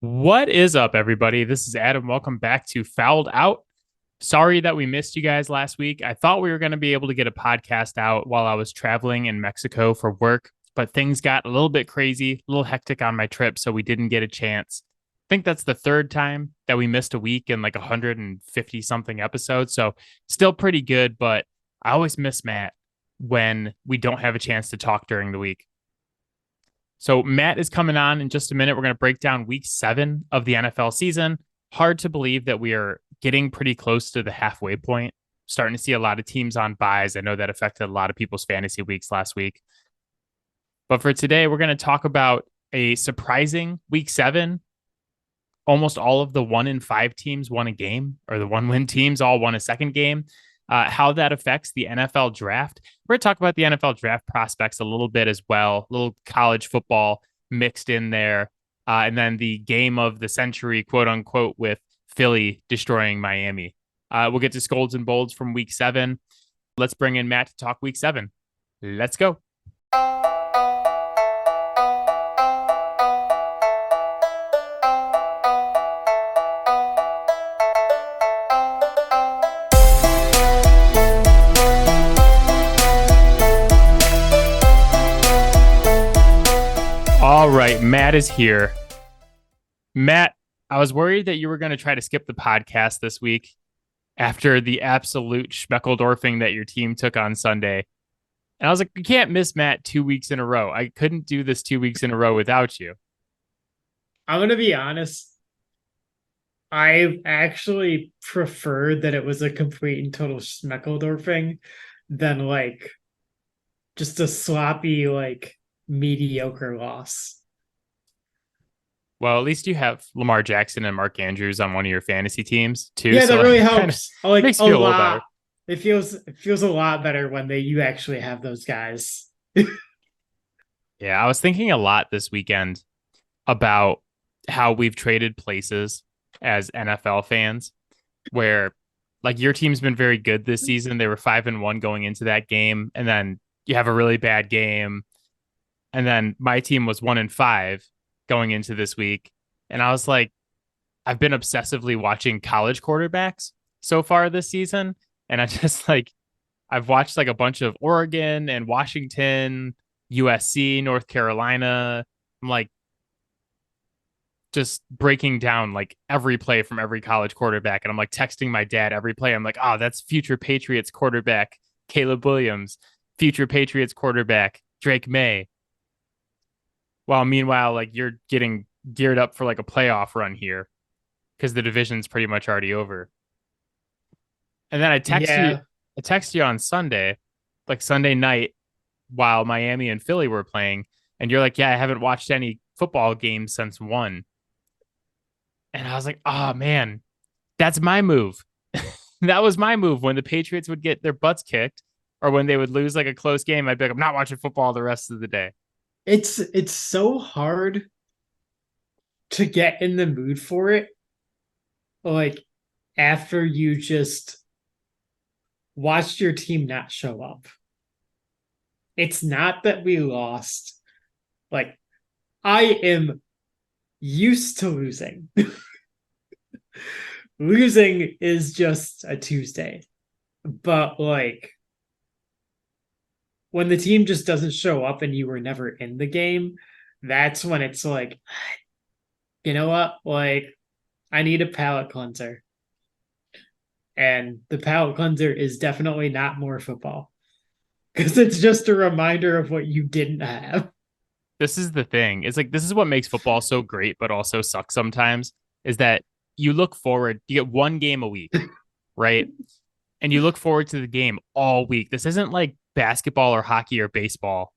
What is up, everybody? This is Adam. Welcome back to Fouled Out. Sorry that we missed you guys last week. I thought we were going to be able to get a podcast out while I was traveling in Mexico for work, but things got a little bit crazy, a little hectic on my trip, so we didn't get a chance. I think that's the third time that we missed a week in like 150 something episodes. So still pretty good, but I always miss Matt when we don't have a chance to talk during the week. So Matt is coming on in just a minute. We're going to break down week 7 of the NFL season. Hard to believe that we are getting pretty close to the halfway point. Starting to see a lot of teams on buys. I know that affected a lot of people's fantasy weeks last week. But for today, we're going to talk about a surprising week 7. Almost all of the 1-5 teams won a game, or the 1-win teams all won a second game. How that affects the NFL draft. We're going to talk about the NFL draft prospects a little bit as well, a little college football mixed in there. And then the game of the century, quote unquote, with Philly destroying Miami. We'll get to Scolds and Bolds from week 7. Let's bring in Matt to talk week 7. Let's go. All right, Matt is here. Matt, I was worried that you were going to try to skip the podcast this week after the absolute schmeckeldorfing that your team took on Sunday. And I was like, you can't miss Matt 2 weeks in a row. I couldn't do this 2 weeks in a row without you. I'm going to be honest. I actually prefer that it was a complete and total schmeckeldorfing than just a sloppy, mediocre loss. Well, at least you have Lamar Jackson and Mark Andrews on one of your fantasy teams too. Yeah, so that really helps. Makes you feel a little better. It feels a lot better when you actually have those guys. Yeah, I was thinking a lot this weekend about how we've traded places as NFL fans, where like your team's been very good this season. They were 5-1 going into that game, and then you have a really bad game. And then my team was 1-5 going into this week. And I was like, I've been obsessively watching college quarterbacks so far this season. And I just I've watched like a bunch of Oregon and Washington, USC, North Carolina. I'm like just breaking down like every play from every college quarterback. And I'm like texting my dad every play. I'm like, oh, that's future Patriots quarterback, Caleb Williams, future Patriots quarterback, Drake Maye. While meanwhile, like you're getting geared up for like a playoff run here because the division's pretty much already over. And then I text you on Sunday, like Sunday night while Miami and Philly were playing. And you're like, yeah, I haven't watched any football games since 1. And I was like, oh man, that's my move. That was my move when the Patriots would get their butts kicked or when they would lose like a close game. I'd be like, I'm not watching football the rest of the day. It's so hard to get in the mood for it. Like after you just watched your team not show up. It's not that we lost. Like I am used to losing. Losing is just a Tuesday. But when the team just doesn't show up and you were never in the game, that's when it's like, you know what? I need a palate cleanser. And the palate cleanser is definitely not more football. Because it's just a reminder of what you didn't have. This is the thing. It's like, this is what makes football so great, but also sucks sometimes, is that you look forward, you get one game a week, right? And you look forward to the game all week. This isn't like basketball or hockey or baseball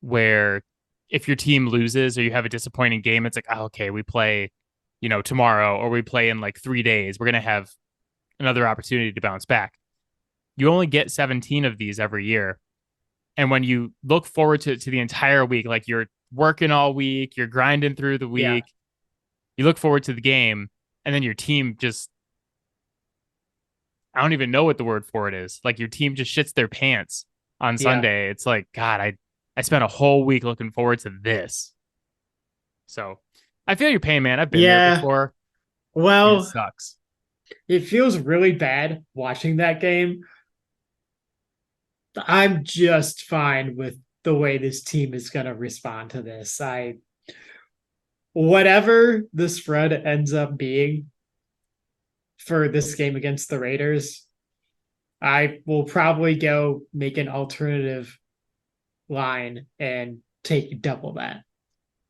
where if your team loses or you have a disappointing game, it's like, oh, okay, we play, tomorrow or we play in like 3 days. We're going to have another opportunity to bounce back. You only get 17 of these every year. And when you look forward to the entire week, like you're working all week, you're grinding through the week, you look forward to the game, and then your team just, I don't even know what the word for it is. Like your team just shits their pants on Sunday. It's like, God, I spent a whole week looking forward to this. So I feel your pain, man. I've been there Yeah. before, and it Well, sucks. it feels really bad watching that game. I'm just fine with the way this team is going to respond to this. Whatever the spread ends up being for this game against the Raiders, I will probably go make an alternative line and take double that.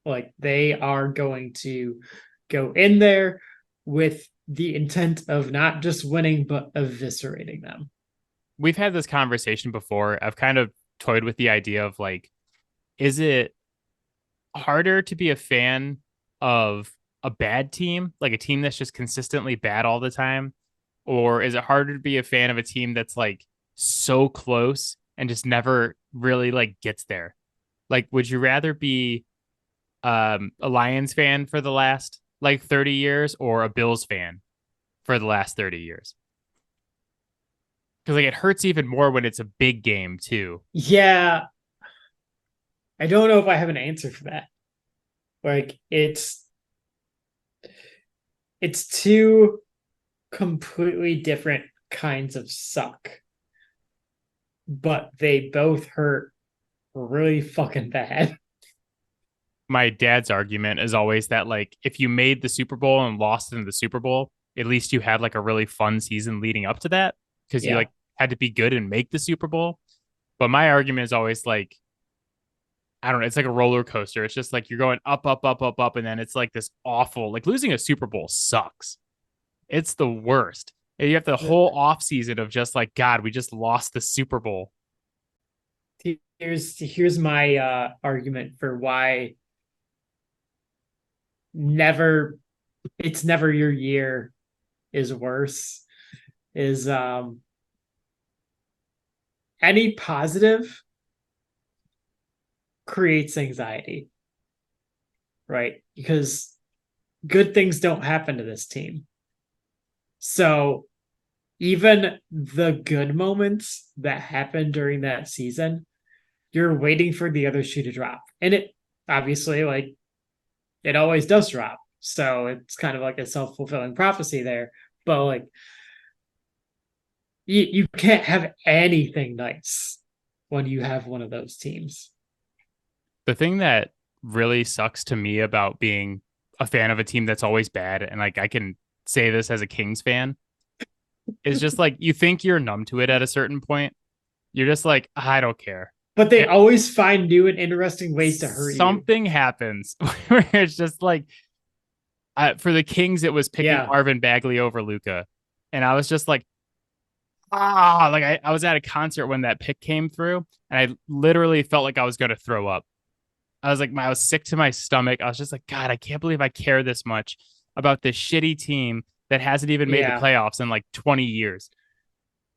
Like they are going to go in there with the intent of not just winning, but eviscerating them. We've had this conversation before. I've kind of toyed with the idea of like, is it harder to be a fan of a bad team, like a team that's just consistently bad all the time? Or is it harder to be a fan of a team that's like so close and just never really like gets there? Like, would you rather be a Lions fan for the last like 30 years or a Bills fan for the last 30 years? Because like it hurts even more when it's a big game too. Yeah, I don't know if I have an answer for that. Like it's two completely different kinds of suck, but they both hurt really fucking bad. My dad's argument is always that like if you made the Super Bowl and lost in the Super Bowl, at least you had like a really fun season leading up to that because you Yeah. like had to be good and make the Super Bowl. But my argument is always like I don't know, it's like a roller coaster. It's just like you're going up, up, up, up, up, and then it's like this awful, like losing a Super Bowl sucks. It's the worst. And you have the whole off season of just like, God, we just lost the Super Bowl. Here's my argument for why never it's never your year is worse is any positive creates anxiety, right? Because good things don't happen to this team. So even the good moments that happen during that season, you're waiting for the other shoe to drop. And it obviously like it always does drop. So it's kind of like a self-fulfilling prophecy there. But like you can't have anything nice when you have one of those teams. The thing that really sucks to me about being a fan of a team that's always bad, and like I can say this as a Kings fan, is just like you think you're numb to it at a certain point. You're just like, I don't care. But they And always find new and interesting ways to hurt you. something happens where it's just like for the Kings, it was picking Yeah. Marvin Bagley over Luca. And I was just like, like I was at a concert when that pick came through and I literally felt like I was going to throw up. I was like, I was sick to my stomach. I was just like, God, I can't believe I care this much about this shitty team that hasn't even made the Yeah. playoffs in like 20 years.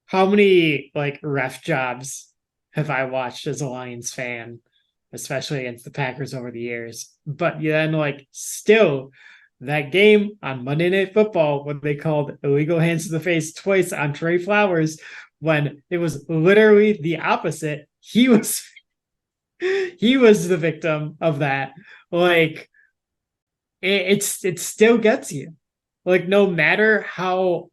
How many like ref jobs have I watched as a Lions fan, especially against the Packers over the years? But then like still that game on Monday Night Football when they called illegal hands to the face twice on Trey Flowers, when it was literally the opposite. He was the victim of that. Like it still gets you. Like no matter how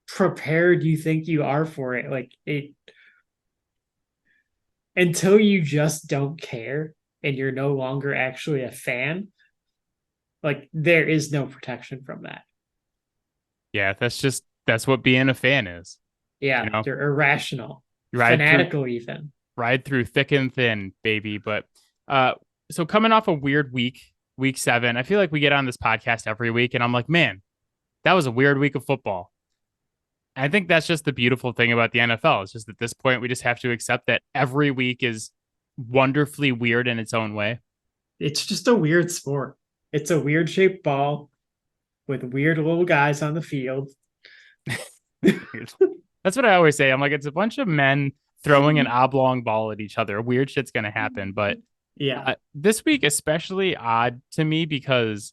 prepared you think you are for it, like it until you just don't care and you're no longer actually a fan, like there is no protection from that. Yeah, that's what being a fan is. You Yeah, know, they're irrational, you fanatical even. ride through thick and thin, baby. But uh so coming off a weird week 7, I feel like we get on this podcast every week and I'm like, man, that was a weird week of football. I think that's just the beautiful thing about the NFL. It's just at this point we just have to accept that every week is wonderfully weird in its own way. It's just a weird sport. It's a weird shaped ball with weird little guys on the field. That's what I always say. I'm like, it's a bunch of men throwing an oblong ball at each other. Weird shit's gonna happen. But Yeah. this week especially odd to me because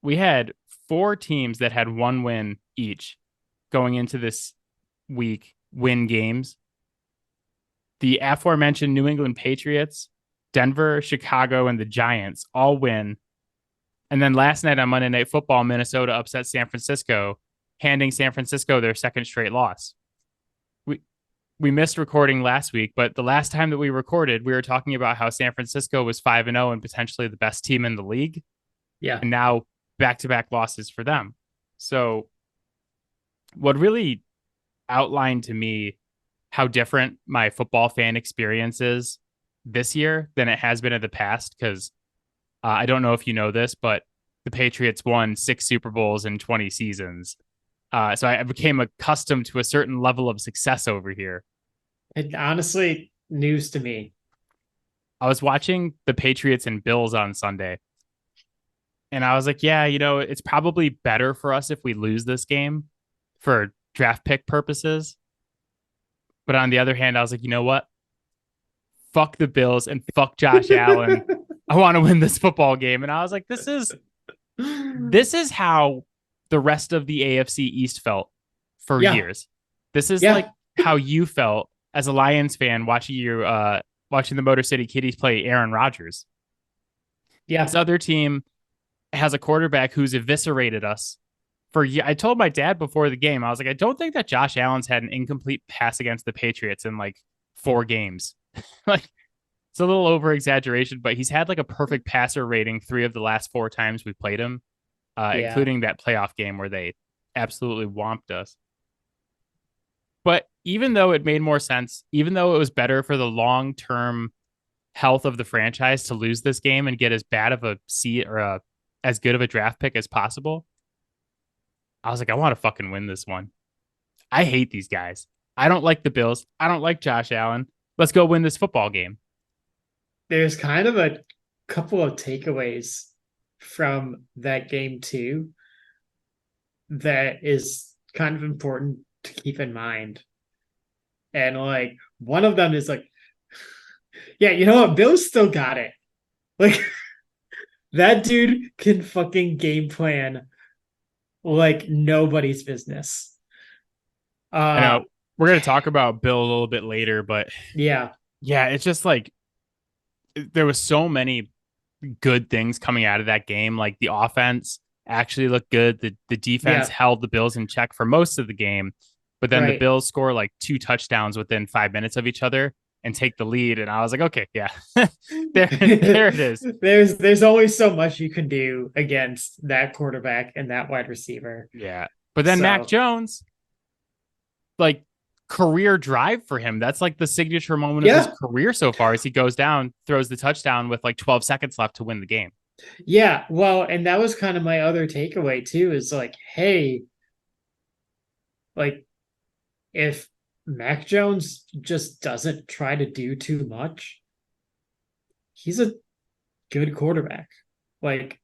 we had 4 teams that had 1 win each going into this week win games. The aforementioned New England Patriots, Denver, Chicago, and the Giants all win. And then last night on Monday Night Football, Minnesota upset San Francisco, handing San Francisco their second straight loss. We we missed recording last week, but the last time that we recorded, we were talking about how San Francisco was 5-0 and potentially the best team in the league. Yeah. And now back-to-back losses for them. So what really outlined to me how different my football fan experience is this year than it has been in the past, because I don't know if you know this, but the Patriots won 6 Super Bowls in 20 seasons. So I became accustomed to a certain level of success over here. It honestly news to me. I was watching the Patriots and Bills on Sunday, and I was like, yeah, it's probably better for us if we lose this game for draft pick purposes. But on the other hand, I was like, you know what? Fuck the Bills and fuck Josh Allen. I want to win this football game. And I was like, this is how the rest of the AFC East felt for years. This is like how you felt as a Lions fan watching the Motor City Kitties play Aaron Rodgers. Yeah. This other team has a quarterback who's eviscerated us for years. I told my dad before the game, I was like, I don't think that Josh Allen's had an incomplete pass against the Patriots in like 4 games. Like, it's a little over exaggeration, but he's had like a perfect passer rating 3 of the last 4 times we played him, including that playoff game where they absolutely whomped us. But even though it made more sense, even though it was better for the long-term health of the franchise to lose this game and get as bad of a seat or as good of a draft pick as possible, I was like, I want to fucking win this one. I hate these guys. I don't like the Bills. I don't like Josh Allen. Let's go win this football game. There's kind of a couple of takeaways from that game too that is kind of important to keep in mind. And like one of them is like, yeah, you know what? Bill's still got it. Like that dude can fucking game plan like nobody's business. I know we're going to talk about Bill a little bit later, but yeah, it's just like there was so many good things coming out of that game. Like the offense actually looked good. The defense held the Bills in check for most of the game, but then the Bills score like 2 touchdowns within 5 minutes of each other and take the lead. And I was like, okay, yeah, there it is. There's always so much you can do against that quarterback and that wide receiver. Yeah. But then Mac Jones, like career drive for him. That's like the signature moment of his career so far, as he goes down, throws the touchdown with like 12 seconds left to win the game. Yeah. Well, and that was kind of my other takeaway too, is like, hey, like if Mac Jones just doesn't try to do too much, he's a good quarterback. Like,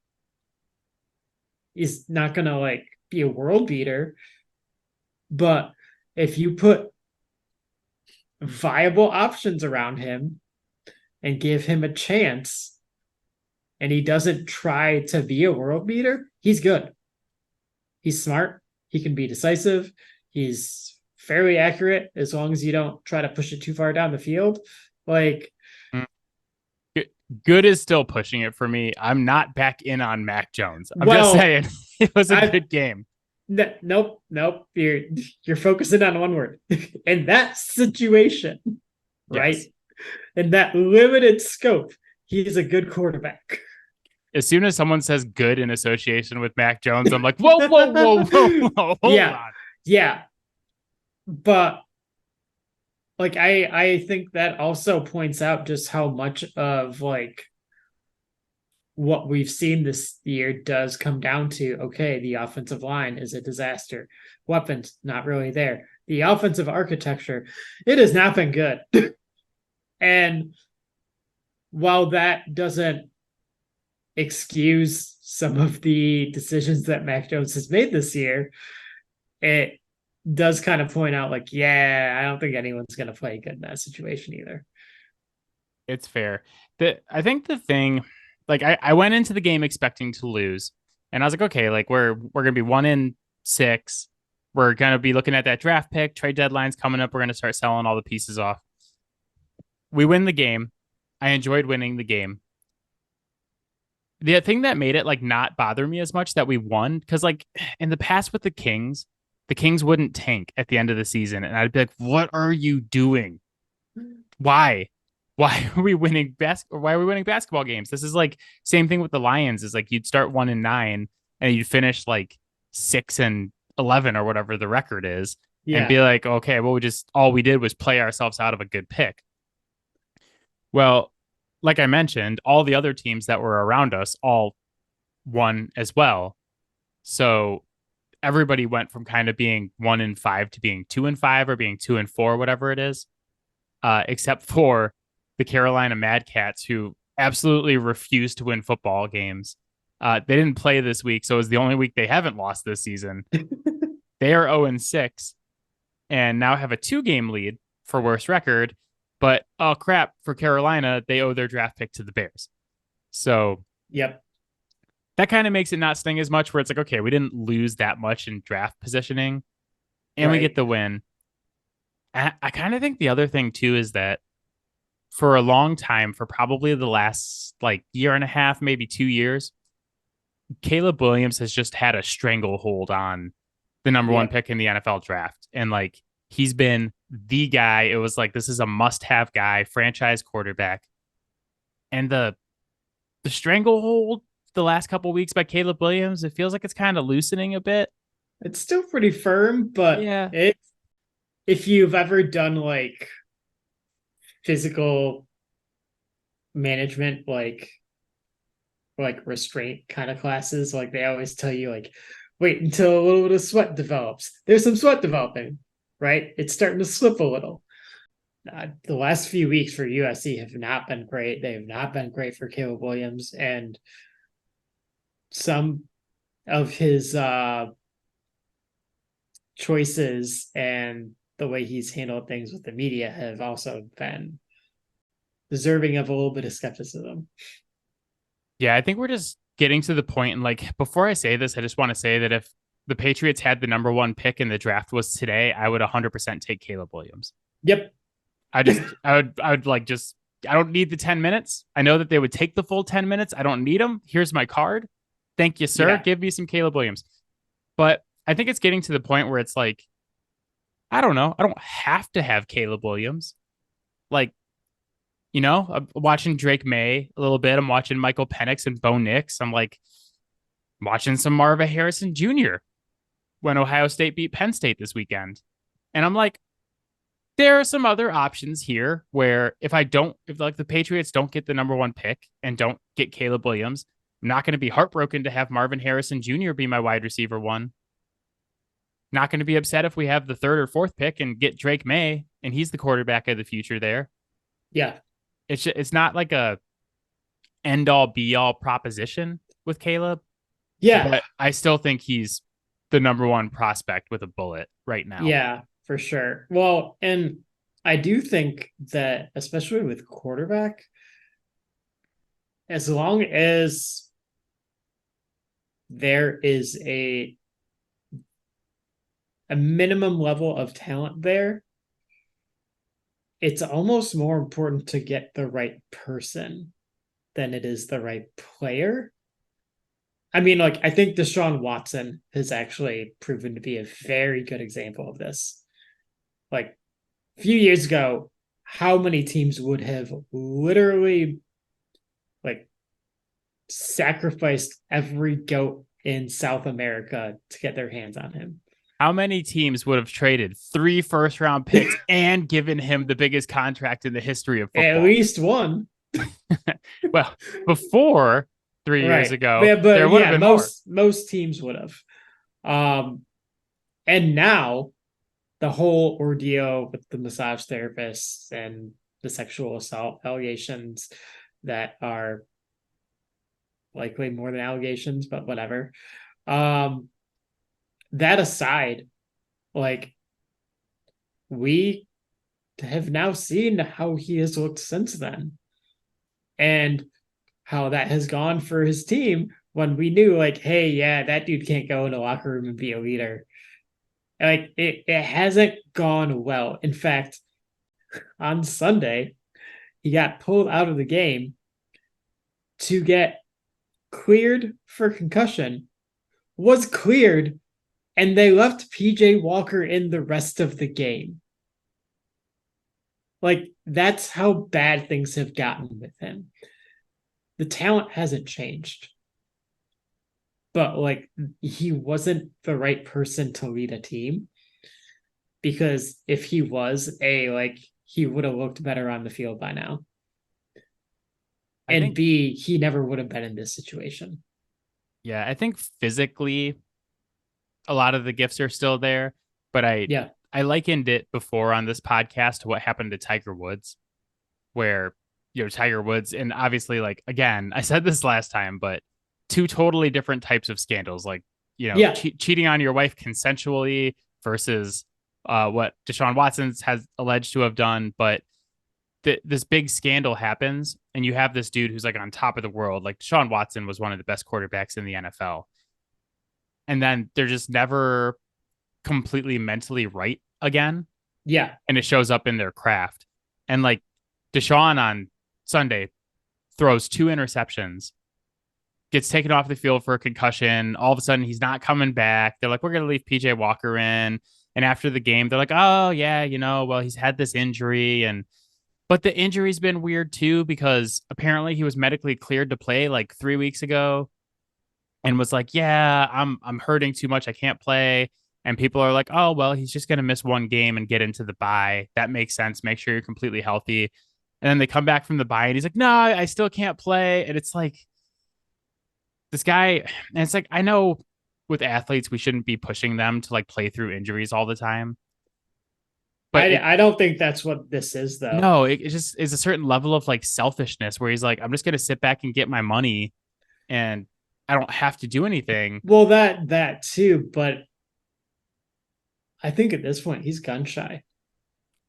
he's not gonna like be a world beater, but if you put viable options around him and give him a chance and he doesn't try to be a world beater, he's good. He's smart. He can be decisive. He's fairly accurate as long as you don't try to push it too far down the field. Like, good is still pushing it for me. I'm not back in on Mac Jones. I'm just saying it was a good game. Nope. You're focusing on one word. In that situation, right? Yes. In that limited scope, he's a good quarterback. As soon as someone says good in association with Mac Jones, I'm like, whoa. Hold on. Yeah. But like I think that also points out just how much of like what we've seen this year does come down to, okay, the offensive line is a disaster. Weapons, not really there. The offensive architecture, it has not been good. And while that doesn't excuse some of the decisions that Mac Jones has made this year, it does kind of point out like, yeah, I don't think anyone's going to play good in that situation either. It's fair. I think the thing, like I went into the game expecting to lose, and I was like, okay, like we're going to be 1-6. We're going to be looking at that draft pick. Trade deadline's coming up. We're going to start selling all the pieces off. We win the game. I enjoyed winning the game. the thing that made it like not bother me as much that we won, because like in the past with the Kings wouldn't tank at the end of the season, and I'd be like, "What are you doing? Why? Why are we winning Why are we winning basketball games? This is like same thing with the Lions. Is like you'd start 1-9 and you'd finish like 6-11 or whatever the record is, and Yeah. be like, okay, well, we just all we did was play ourselves out of a good pick. Well, like I mentioned, all the other teams that were around us all won as well. So everybody went from kind of being 1-5 to being 2-5 or being 2-4, whatever it is, except for the Carolina Mad Cats, who absolutely refused to win football games. They didn't play this week, so it was the only week they haven't lost this season. They are 0-6 and now have a 2-game lead for worst record. But oh crap, for Carolina, they owe their draft pick to the Bears. So Yep. that kind of makes it not sting as much, where it's like, okay, we didn't lose that much in draft positioning and we get Right. the win. I kind of think the other thing too is that for a long time, for probably the last like year and a half, maybe 2 years, Caleb Williams has just had a stranglehold on the number one Yep. pick in the NFL draft. And like he's been the guy. It was like this is a must-have guy, franchise quarterback. And the stranglehold the last couple of weeks by Caleb Williams, it feels like it's kind of loosening a bit. It's still pretty firm, but Yeah. if you've ever done like physical management, like restraint kind of classes, like they always tell you, like, wait until a little bit of sweat develops. There's some sweat developing, right? It's starting to slip a little. The last few weeks for USC have not been great. They have not been great for Caleb Williams, and some of his choices and the way he's handled things with the media have also been deserving of a little bit of skepticism. Yeah, I think we're just getting to the point, and like before I say this, I just want to say that if the Patriots had the number one pick in the draft was today, I would 100% take Caleb Williams. Yep. I would like just, I don't need the 10 minutes. I know that they would take the full 10 minutes. I don't need them. Here's my card. Thank you, sir. Yeah. Give me some Caleb Williams. But I think it's getting to the point where it's like, I don't know. I don't have to have Caleb Williams. Like, I'm watching Drake Maye a little bit. I'm watching Michael Penix and Bo Nix. I'm like watching some Marvin Harrison Jr. when Ohio State beat Penn State this weekend. And I'm like, there are some other options here where if like the Patriots don't get the number one pick and don't get Caleb Williams, I'm not going to be heartbroken to have Marvin Harrison Jr. be my wide receiver one. Not going to be upset if we have the third or fourth pick and get Drake Maye and he's the quarterback of the future there. Yeah. It's not like a end all be all proposition with Caleb. Yeah. But I still think he's the number one prospect with a bullet right now. Yeah, for sure. Well, and I do think that, especially with quarterback, as long as there is a minimum level of talent there, it's almost more important to get the right person than it is the right player. I mean, like, I think Deshaun Watson has actually proven to be a very good example of this. Like, a few years ago, how many teams would have literally like sacrificed every goat in South America to get their hands on him? How many teams would have traded 3 first-round picks and given him the biggest contract in the history of football? At least one. Well, before 3 years ago, but there would have been most teams would have. And now the whole ordeal with the massage therapists and the sexual assault allegations that are likely more than allegations, but whatever. That aside, like, we have now seen how he has looked since then and how that has gone for his team when we knew, like, hey, yeah, that dude can't go in the locker room and be a leader. Like, it hasn't gone well. In fact, on Sunday, he got pulled out of the game to get cleared for concussion was cleared, and they left PJ Walker in the rest of the game. Like, that's how bad things have gotten with him. The talent hasn't changed, but like, he wasn't the right person to lead a team, because if he was, like, he would have looked better on the field by now. I And think, B, he never would have been in this situation. yeah, I think physically a lot of the gifts are still there, but Yeah. I likened it before on this podcast to what happened to Tiger Woods, where Tiger Woods, and obviously, like, again, I said this last time, but two totally different types of scandals, like Yeah. cheating on your wife consensually versus what Deshaun Watson has alleged to have done. But this big scandal happens, and you have this dude who's like on top of the world. Like, Deshaun Watson was one of the best quarterbacks in the NFL, and then they're just never completely mentally right again. Yeah. And it shows up in their craft. And like Deshaun on Sunday throws 2 interceptions, gets taken off the field for a concussion. All of a sudden, he's not coming back. They're like, we're going to leave PJ Walker in. And after the game, they're like, oh, yeah, well, he's had this injury. But the injury's been weird too, because apparently he was medically cleared to play like 3 weeks ago and was like, yeah, I'm hurting too much. I can't play. And people are like, oh, well, he's just going to miss one game and get into the bye. That makes sense. Make sure you're completely healthy. And then they come back from the bye and he's like, no, I still can't play. And it's like, this guy, and it's like, I know with athletes, we shouldn't be pushing them to like play through injuries all the time. But I don't think that's what this is, though. no, it just is a certain level of like selfishness where he's like, I'm just going to sit back and get my money and I don't have to do anything. Well, that too, but I think at this point he's gun shy.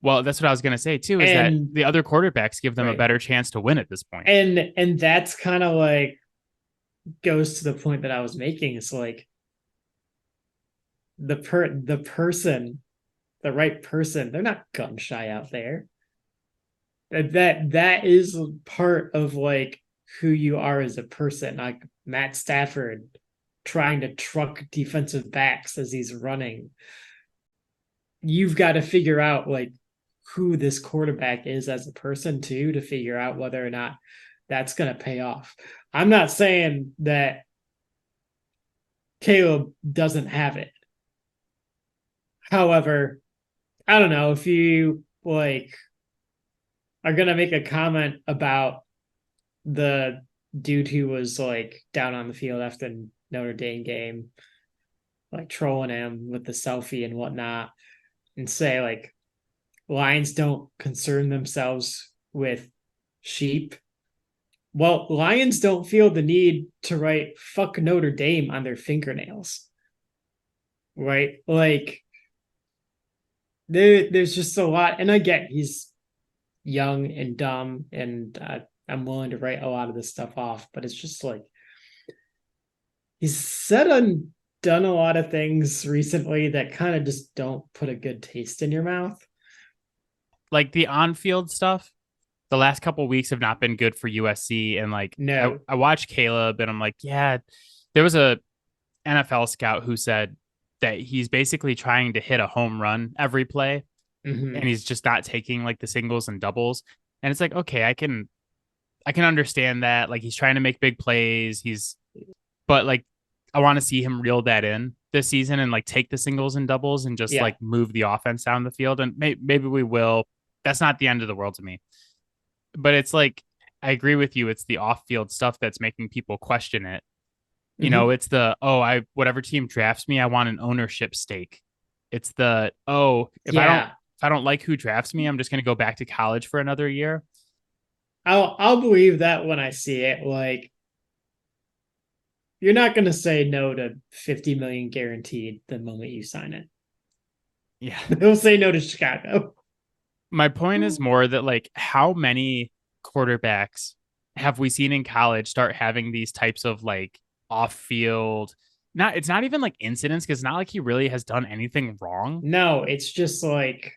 Well, that's what I was going to say too, is that the other quarterbacks give them a better chance to win at this point. And that's kind of like goes to the point that I was making. It's like the person, the right person, they're not gun shy out there. That is part of like who you are as a person. Like Matt Stafford trying to truck defensive backs as he's running. You've got to figure out like who this quarterback is as a person too, to figure out whether or not that's going to pay off. I'm not saying that Caleb doesn't have it. However, I don't know if you like are going to make a comment about the dude who was like down on the field after the Notre Dame game, like trolling him with the selfie and whatnot, and say like Lions don't concern themselves with sheep. Well, Lions don't feel the need to write fuck Notre Dame on their fingernails. Right? Like there's just a lot, and I get he's young and dumb, and I'm willing to write a lot of this stuff off, but it's just like he's said and done a lot of things recently that kind of just don't put a good taste in your mouth. Like the on-field stuff, the last couple of weeks have not been good for USC. And like, no, I watched Caleb and I'm like, yeah, there was a NFL scout who said that he's basically trying to hit a home run every play. And he's just not taking like the singles and doubles. And it's like, okay, I can understand that. Like, he's trying to make big plays. But like, I want to see him reel that in this season and like take the singles and doubles and just like move the offense down the field. And maybe we will. That's not the end of the world to me. But it's like, I agree with you. It's the off-field stuff that's making people question it. It's the, whatever team drafts me, I want an ownership stake. It's the, if I don't like who drafts me, I'm just going to go back to college for another year. I'll believe that when I see it. Like, you're not going to say no to 50 million guaranteed the moment you sign it. Yeah. They'll say no to Chicago. My point is more that like, how many quarterbacks have we seen in college start having these types of like off-field, it's not even like incidents, because it's not like he really has done anything wrong. No, it's just like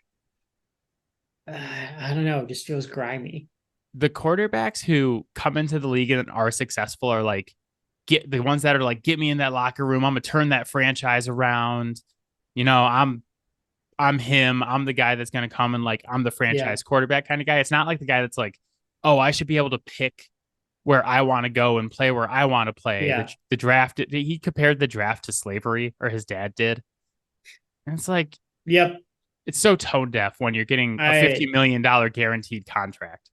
I don't know, it just feels grimy. The quarterbacks who come into the league and are successful are like get the ones that are like, get me in that locker room. I'm gonna turn that franchise around. I'm him. I'm the guy that's gonna come and like I'm the Yeah. franchise quarterback kind of guy. It's not like the guy that's like, oh, I should be able to pick where I want to go and play where I want to play. Yeah. The draft, he compared the draft to slavery, or his dad did. And it's like, Yep. it's so tone deaf when you're getting a $50 I million guaranteed contract.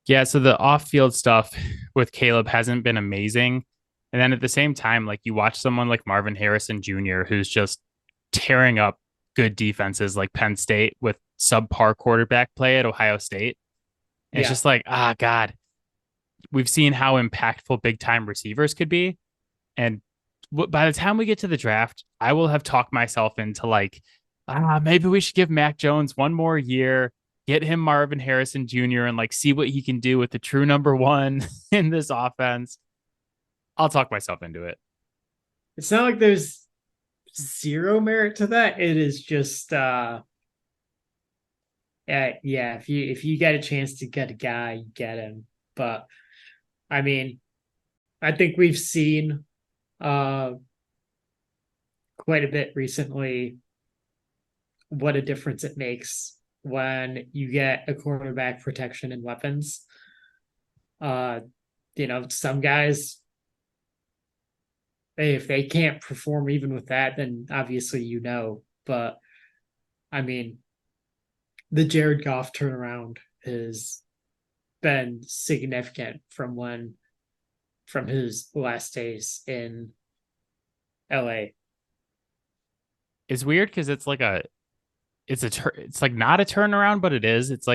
Yeah, so the off-field stuff with Caleb hasn't been amazing. And then at the same time, like you watch someone like Marvin Harrison Jr., who's just tearing up good defenses like Penn State with subpar quarterback play at Ohio State. And it's yeah. just like, God, we've seen how impactful big time receivers could be. And by the time we get to the draft, I will have talked myself into like, maybe we should give Mac Jones one more year, get him Marvin Harrison Jr. and like see what he can do with the true number one in this offense. I'll talk myself into it. It's not like there's zero merit to that. It is just if you get a chance to get a guy, you get him. But I mean, I think we've seen quite a bit recently what a difference it makes when you get a quarterback protection and weapons. Some guys, if they can't perform even with that, then obviously But I mean, the Jared Goff turnaround has been significant from his last days in LA. It's weird because it's like it's like not a turnaround, but it is. It's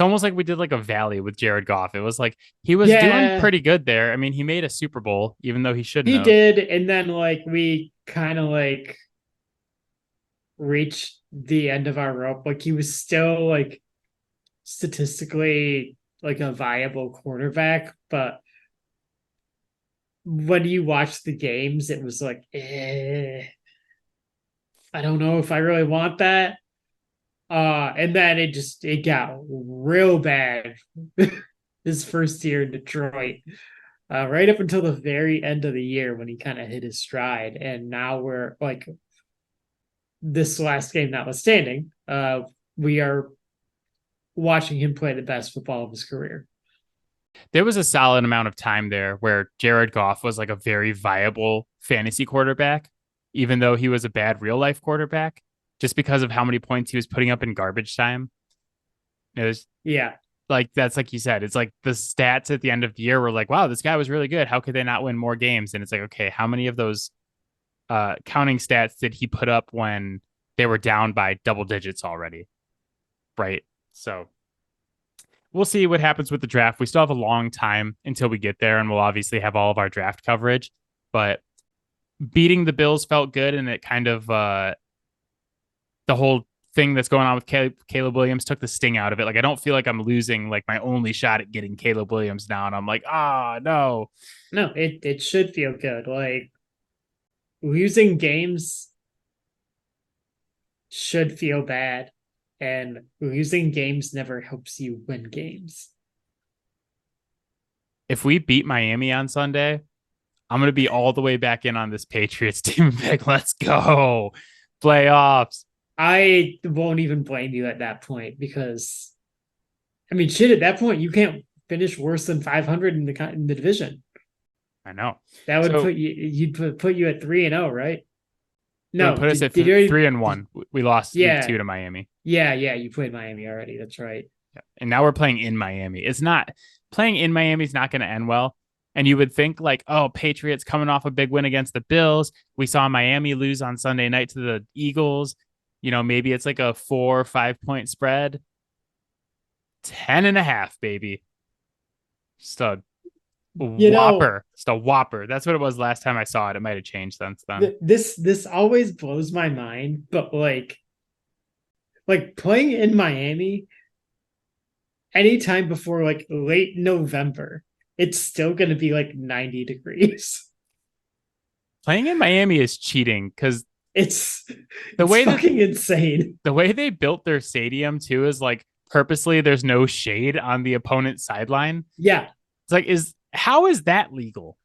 almost like we did like a valley with Jared Goff. It was like he was doing pretty good there. I mean, he made a Super Bowl, even though he shouldn't have. He did, and then like we kind of like reached the end of our rope. Like he was still like statistically like a viable quarterback, but when you watch the games, it was like, I don't know if I really want that. And then it got real bad his first year in Detroit. Right up until the very end of the year when he kind of hit his stride. And now we're like, this last game notwithstanding, we are watching him play the best football of his career. There was a solid amount of time there where Jared Goff was like a very viable fantasy quarterback, even though he was a bad real life quarterback, just because of how many points he was putting up in garbage time. It was like, that's like you said, it's like the stats at the end of the year were like, wow, this guy was really good. How could they not win more games? And it's like, okay, how many of those counting stats did he put up when they were down by double digits already? Right. So we'll see what happens with the draft. We still have a long time until we get there, and we'll obviously have all of our draft coverage. But beating the Bills felt good, and it kind of the whole thing that's going on with Caleb Williams took the sting out of it. Like I don't feel like I'm losing like my only shot at getting Caleb Williams now, and I'm like, no. No, it should feel good. Like losing games should feel bad. And losing games never helps you win games. If we beat Miami on Sunday, I'm going to be all the way back in on this Patriots team. Like, let's go. Playoffs. I won't even blame you at that point because, I mean, shit, at that point, you can't finish worse than 500 in the division. I know. That would put you at 3-0, right? No, put us at 3-1. We lost week 2 to Miami. Yeah, you played Miami already. That's right. Yeah. And now we're playing in Miami. It's not playing in Miami is not going to end well. And you would think like, oh, Patriots coming off a big win against the Bills. We saw Miami lose on Sunday night to the Eagles. Maybe it's like a 4 or 5 point spread. 10.5, baby. Just a whopper. Just a whopper. That's what it was last time I saw it. It might have changed since then. This always blows my mind, but like playing in Miami anytime before like late November, it's still going to be like 90 degrees. Playing in Miami is cheating because it's fucking insane. The way they built their stadium too is like purposely there's no shade on the opponent's sideline. Yeah. It's like, how is that legal?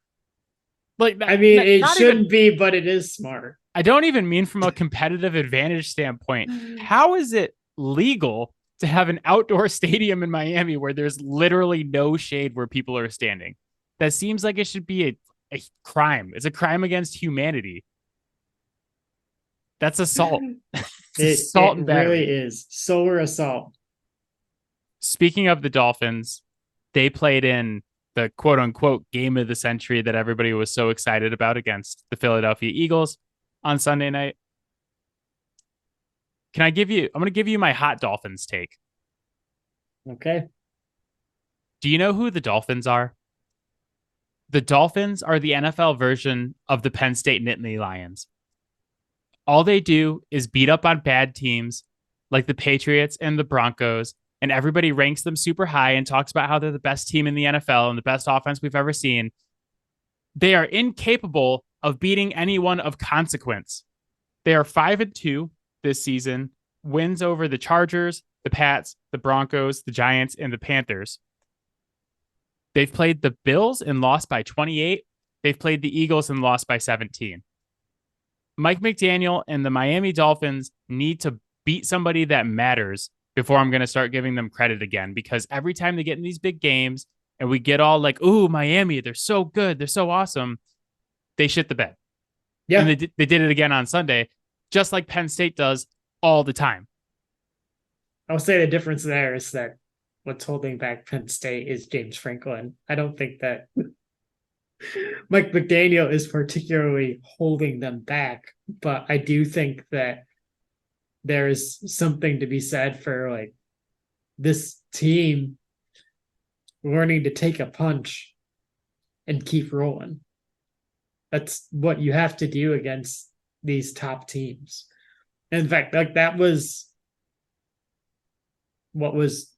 Like I mean, it not even shouldn't be, but it is smart. I don't even mean from a competitive advantage standpoint. How is it legal to have an outdoor stadium in Miami where there's literally no shade where people are standing? That seems like it should be a crime. It's a crime against humanity. That's assault. It's It assault and really battery. is solar assault. Speaking of the Dolphins, they played in the quote unquote game of the century that everybody was so excited about against the Philadelphia Eagles on Sunday night. I'm going to give you my hot Dolphins take. Okay. Do you know who the Dolphins are? The Dolphins are the NFL version of the Penn State Nittany Lions. All they do is beat up on bad teams like the Patriots and the Broncos, and everybody ranks them super high and talks about how they're the best team in the NFL and the best offense we've ever seen. They are incapable of beating anyone of consequence. They are 5-2 this season, wins over the Chargers, the Pats, the Broncos, the Giants, and the Panthers. They've played the Bills and lost by 28. They've played the Eagles and lost by 17. Mike McDaniel and the Miami Dolphins need to beat somebody that matters before I'm going to start giving them credit again, because every time they get in these big games and we get all like, ooh, Miami, they're so good, they're so awesome, they shit the bed. Yeah. And they did it again on Sunday, just like Penn State does all the time. I'll say the difference there is that what's holding back Penn State is James Franklin. I don't think that Mike McDaniel is particularly holding them back, but I do think that there is something to be said for like this team learning to take a punch and keep rolling. That's what you have to do against these top teams. In fact, like that was what was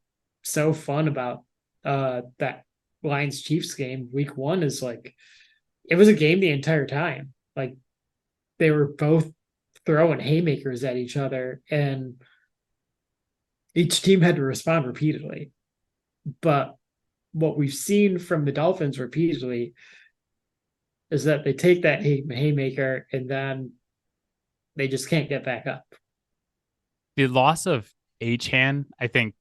so fun about that Lions Chiefs game week 1 is like it was a game the entire time. Like they were both throwing haymakers at each other and each team had to respond repeatedly. But what we've seen from the Dolphins repeatedly is that they take that haymaker and then they just can't get back up. The loss of Achane, I think,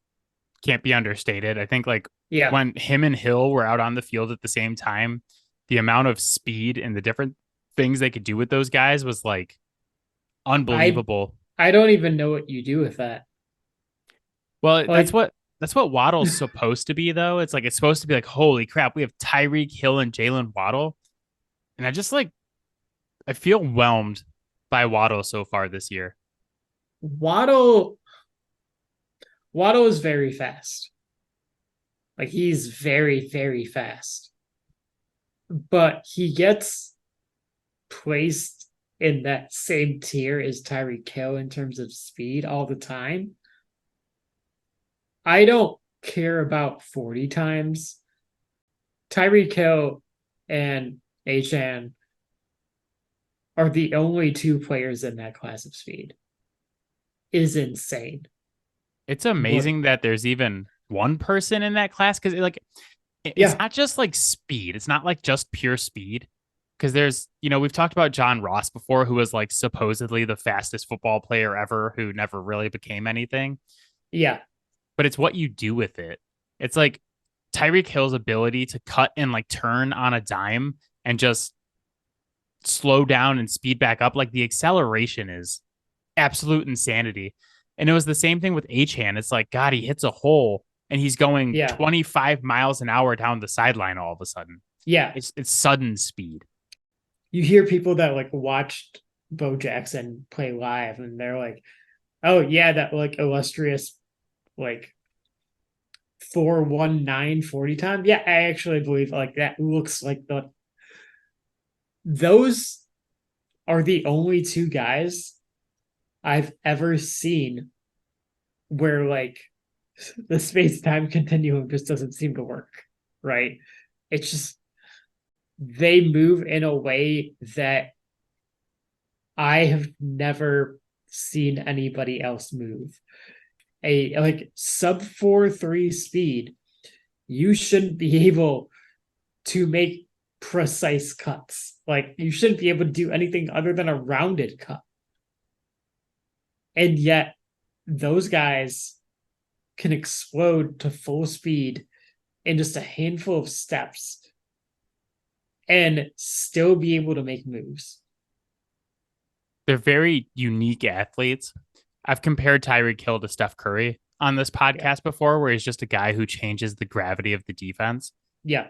can't be understated. I think like when him and Hill were out on the field at the same time, the amount of speed and the different things they could do with those guys was like unbelievable. I don't even know what you do with that. Well, like, that's what Waddle's supposed to be, though. It's like it's supposed to be like, holy crap, we have Tyreek Hill and Jalen Waddle. And I feel whelmed by Waddle so far this year. Waddle is very fast. Like he's very, very fast. But he gets placed in that same tier as Tyreek Hill in terms of speed all the time. I don't care about 40 times. Tyreek Hill and Achane are the only two players in that class of speed. Is insane. It's amazing that there's even one person in that class because it's not just like speed. It's not like just pure speed. Because there's, we've talked about John Ross before, who was like supposedly the fastest football player ever, who never really became anything. Yeah. But it's what you do with it. It's like Tyreek Hill's ability to cut and like turn on a dime and just slow down and speed back up. Like the acceleration is absolute insanity. And it was the same thing with Achane. It's like, God, he hits a hole and he's going 25 miles an hour down the sideline all of a sudden. Yeah. It's sudden speed. You hear people that like watched Bo Jackson play live and they're like, oh yeah, that like illustrious like 4.19 40 time. Yeah, I actually believe like that looks like those are the only two guys I've ever seen where like the space-time continuum just doesn't seem to work, right? It's just they move in a way that I have never seen anybody else move. A like sub 4.3 speed, you shouldn't be able to make precise cuts. Like you shouldn't be able to do anything other than a rounded cut. And yet those guys can explode to full speed in just a handful of steps and still be able to make moves. They're very unique athletes. I've compared Tyreek Hill to Steph Curry on this podcast before, where he's just a guy who changes the gravity of the defense. Yeah.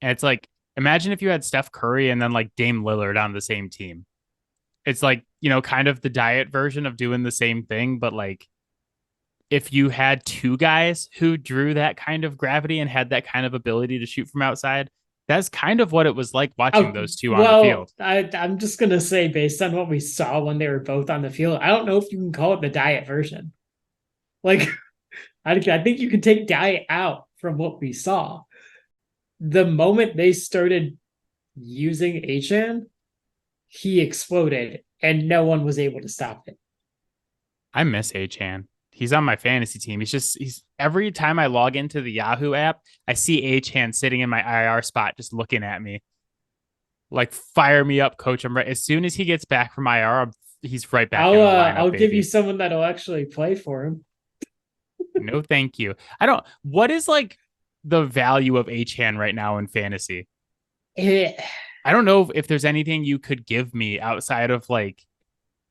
And it's like, imagine if you had Steph Curry and then like Dame Lillard on the same team. It's like, kind of the diet version of doing the same thing, but like if you had two guys who drew that kind of gravity and had that kind of ability to shoot from outside, that's kind of what it was like watching those two on the field. I'm just going to say, based on what we saw when they were both on the field, I don't know if you can call it the diet version. Like, I think you can take diet out from what we saw. The moment they started using Achane, he exploded and no one was able to stop it. I miss Achane. He's on my fantasy team. He's every time I log into the Yahoo app, I see Achane sitting in my IR spot, just looking at me like, fire me up, coach. I'm right. As soon as he gets back from IR, he's right back. I'll give you someone that'll actually play for him. No, thank you. What is like the value of Achane right now in fantasy? I don't know if there's anything you could give me outside of like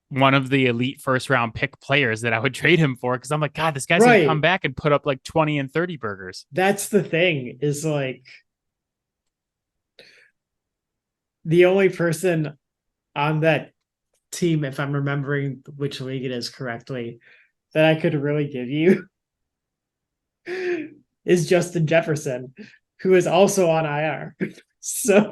one of the elite first round pick players that I would trade him for. Cause I'm like, God, this guy's gonna come back and put up like 20 and 30 burgers. That's the thing, is like the only person on that team, if I'm remembering which league it is correctly, that I could really give you is Justin Jefferson, who is also on IR. So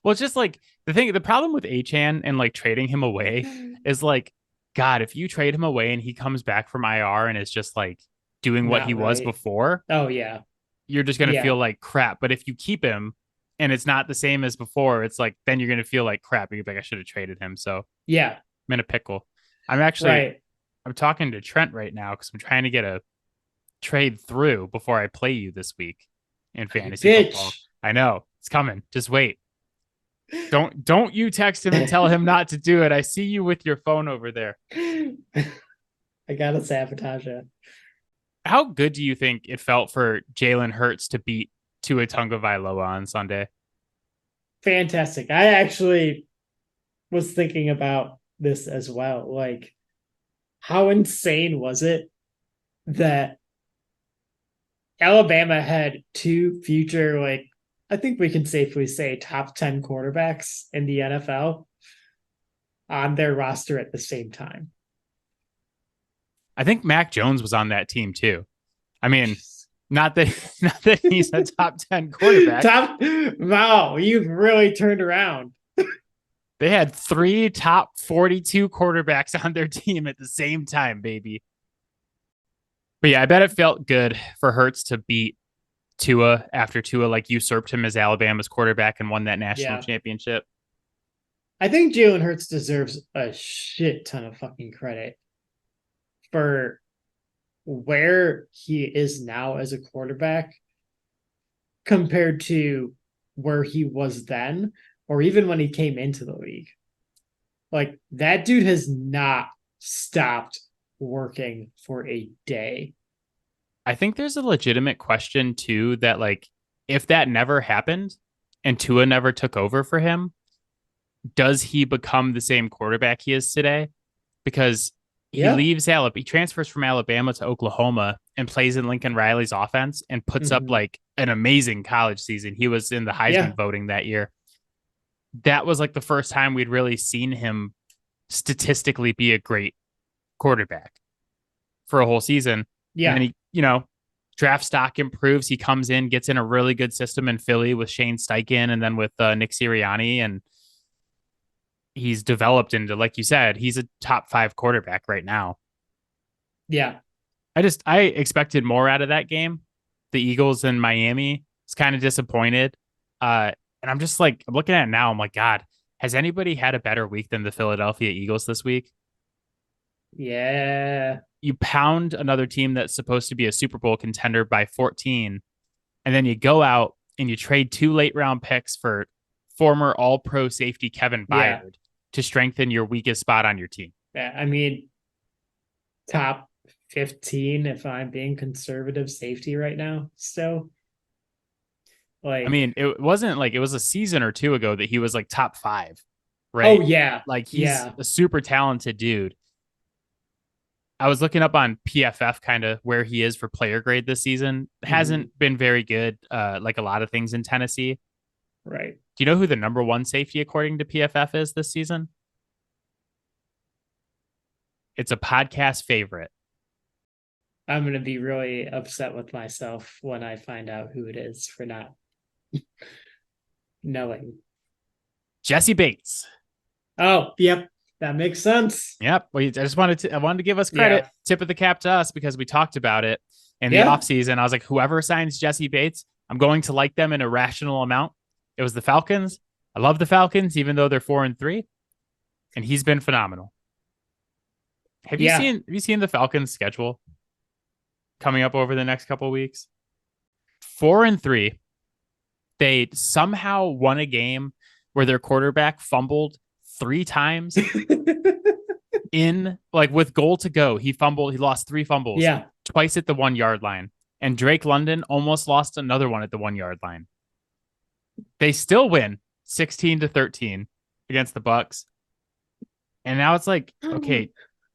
well, it's just like the problem with Achane and like trading him away is like, God, if you trade him away and he comes back from IR and is just like doing what he was before. Oh yeah. You're just going to feel like crap. But if you keep him and it's not the same as before, it's like, then you're going to feel like crap. You're like, I should have traded him. So yeah, I'm in a pickle. I'm actually, I'm talking to Trent right now because I'm trying to get a trade through before I play you this week in fantasy football. I know it's coming. Just wait. Don't you text him and tell him not to do it. I see you with your phone over there. I gotta sabotage it. How good do you think it felt for Jalen Hurts to beat Tua Tagovailoa on Sunday? Fantastic. I actually was thinking about this as well. Like, how insane was it that Alabama had two future, like, I think we can safely say top 10 quarterbacks in the NFL on their roster at the same time? I think Mac Jones was on that team too. I mean, not that he's a top 10 quarterback. Wow, you've really turned around. They had 3 top 42 quarterbacks on their team at the same time, baby. But yeah, I bet it felt good for Hurts to beat Tua after Tua like usurped him as Alabama's quarterback and won that national championship. I think Jalen Hurts deserves a shit ton of fucking credit for where he is now as a quarterback compared to where he was then, or even when he came into the league. Like, that dude has not stopped working for a day. I think there's a legitimate question too that like, if that never happened and Tua never took over for him, does he become the same quarterback he is today? Because he leaves Alabama, he transfers from Alabama to Oklahoma and plays in Lincoln Riley's offense and puts up like an amazing college season. He was in the Heisman voting that year. That was like the first time we'd really seen him statistically be a great quarterback for a whole season. Yeah. And then he, draft stock improves. He comes in, gets in a really good system in Philly with Shane Steichen and then with Nick Sirianni. And he's developed into, like you said, he's a top 5 quarterback right now. Yeah. I expected more out of that game. The Eagles in Miami was kind of disappointed. And I'm just like, I'm looking at it now. I'm like, God, has anybody had a better week than the Philadelphia Eagles this week? Yeah. You pound another team that's supposed to be a Super Bowl contender by 14, and then you go out and you trade 2 late round picks for former all-pro safety Kevin Byard to strengthen your weakest spot on your team. Yeah, I mean, top 15 if I'm being conservative safety right now. So, like, I mean, it wasn't like it was a season or two ago that he was like top 5, right? Oh yeah, like he's a super talented dude. I was looking up on PFF kind of where he is for player grade this season. Hasn't been very good, like a lot of things in Tennessee. Right. Do you know who the number 1 safety according to PFF is this season? It's a podcast favorite. I'm going to be really upset with myself when I find out who it is for not knowing. Jesse Bates. Oh, yep. That makes sense. Yep. I wanted to give us credit. Yeah. Tip of the cap to us because we talked about it in the offseason. I was like, whoever signs Jesse Bates, I'm going to like them in a rational amount. It was the Falcons. I love the Falcons, even though they're 4-3. And he's been phenomenal. Have you seen the Falcons schedule coming up over the next couple of weeks? 4-3. They somehow won a game where their quarterback fumbled 3 times in like with goal to go. He lost 3 fumbles. Yeah. Twice at the 1 yard line. And Drake London almost lost another one at the 1 yard line. They still win 16-13 against the Bucks. And now it's like, okay,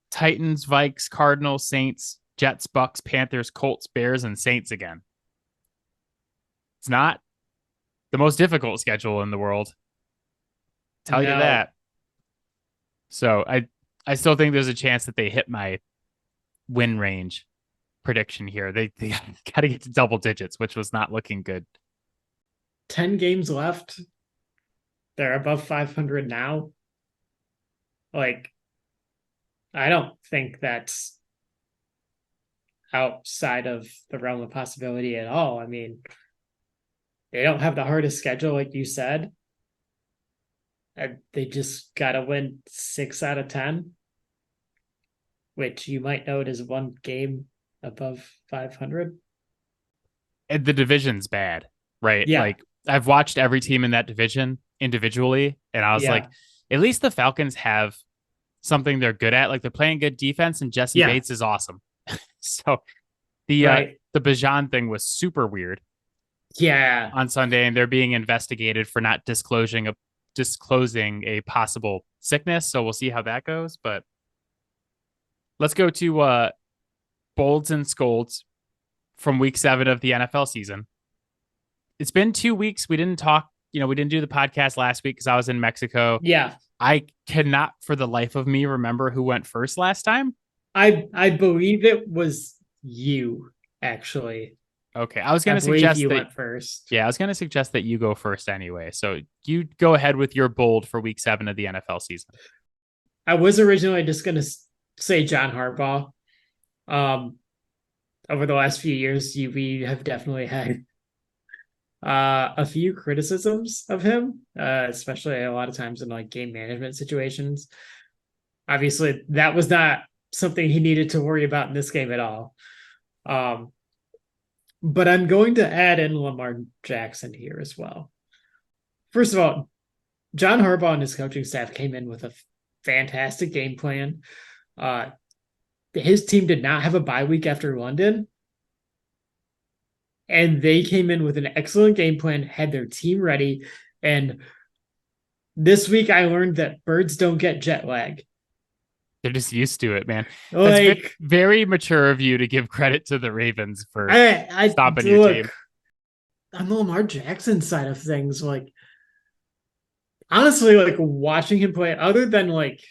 Titans, Vikes, Cardinals, Saints, Jets, Bucks, Panthers, Colts, Bears, and Saints again. It's not the most difficult schedule in the world. Tell you that. So I still think there's a chance that they hit my win range prediction here. They got to get to double digits, which was not looking good. 10 games left. They're above 500 now. Like, I don't think that's outside of the realm of possibility at all. I mean, they don't have the hardest schedule, like you said. They just got to win 6 out of 10, which you might note is 1 game above 500. And the division's bad, right? Yeah. Like, I've watched every team in that division individually, and I was like, at least the Falcons have something they're good at. Like, they're playing good defense, and Jesse Bates is awesome. So the Bijan thing was super weird. Yeah. On Sunday, and they're being investigated for not disclosing a possible sickness. So we'll see how that goes. But let's go to Bolds and Scolds from week 7 of the NFL season. It's been 2 weeks. We didn't talk, we didn't do the podcast last week because I was in Mexico. Yeah. I cannot for the life of me remember who went first last time. I believe it was you, actually. Okay, I was going to suggest you that went first. Yeah, I was going to suggest that you go first anyway. So you go ahead with your bold for week 7 of the NFL season. I was originally just going to say John Harbaugh. Over the last few years, we have definitely had a few criticisms of him, especially a lot of times in like game management situations. Obviously, that was not something he needed to worry about in this game at all. But I'm going to add in Lamar Jackson here as well. First of all, John Harbaugh and his coaching staff came in with a fantastic game plan. His team did not have a bye week after London. And they came in with an excellent game plan, had their team ready. And this week I learned that birds don't get jet lag. They're just used to it, man. That's very mature of you to give credit to the Ravens for stopping your team. On the Lamar Jackson side of things, like, honestly, like, watching him play, other than like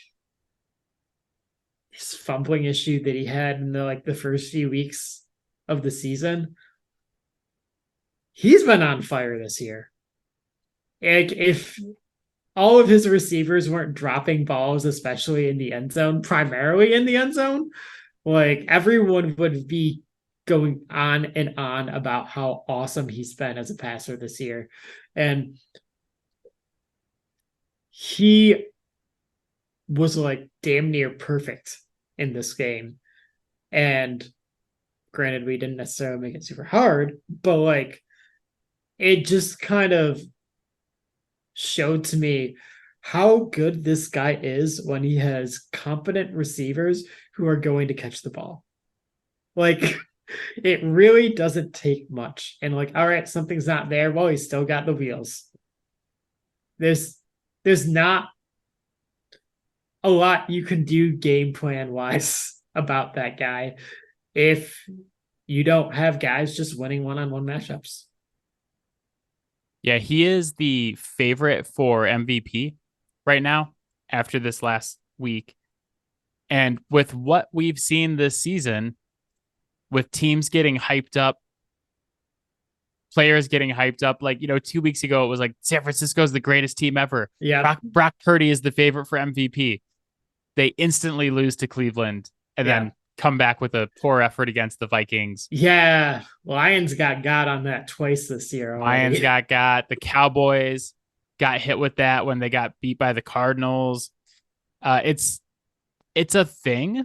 his fumbling issue that he had in the first few weeks of the season, he's been on fire this year. Like, if all of his receivers weren't dropping balls, especially in the end zone, primarily in the end zone, like, everyone would be going on and on about how awesome he's been as a passer this year. And he was like damn near perfect in this game. And granted, we didn't necessarily make it super hard, but like, it just kind of showed to me how good this guy is when he has competent receivers who are going to catch the ball. Like, it really doesn't take much. And like, all right, something's not there. Well, he's still got the wheels. There's not a lot you can do game plan wise about that guy if you don't have guys just winning one-on-one matchups. Yeah, he is the favorite for MVP right now after this last week. And with what we've seen this season, with teams getting hyped up, players getting hyped up, like, 2 weeks ago, it was like San Francisco's the greatest team ever. Yeah. Brock Purdy is the favorite for MVP. They instantly lose to Cleveland and then come back with a poor effort against the Vikings. Yeah. Lions got on that twice this year already. Lions got. The Cowboys got hit with that when they got beat by the Cardinals. It's a thing.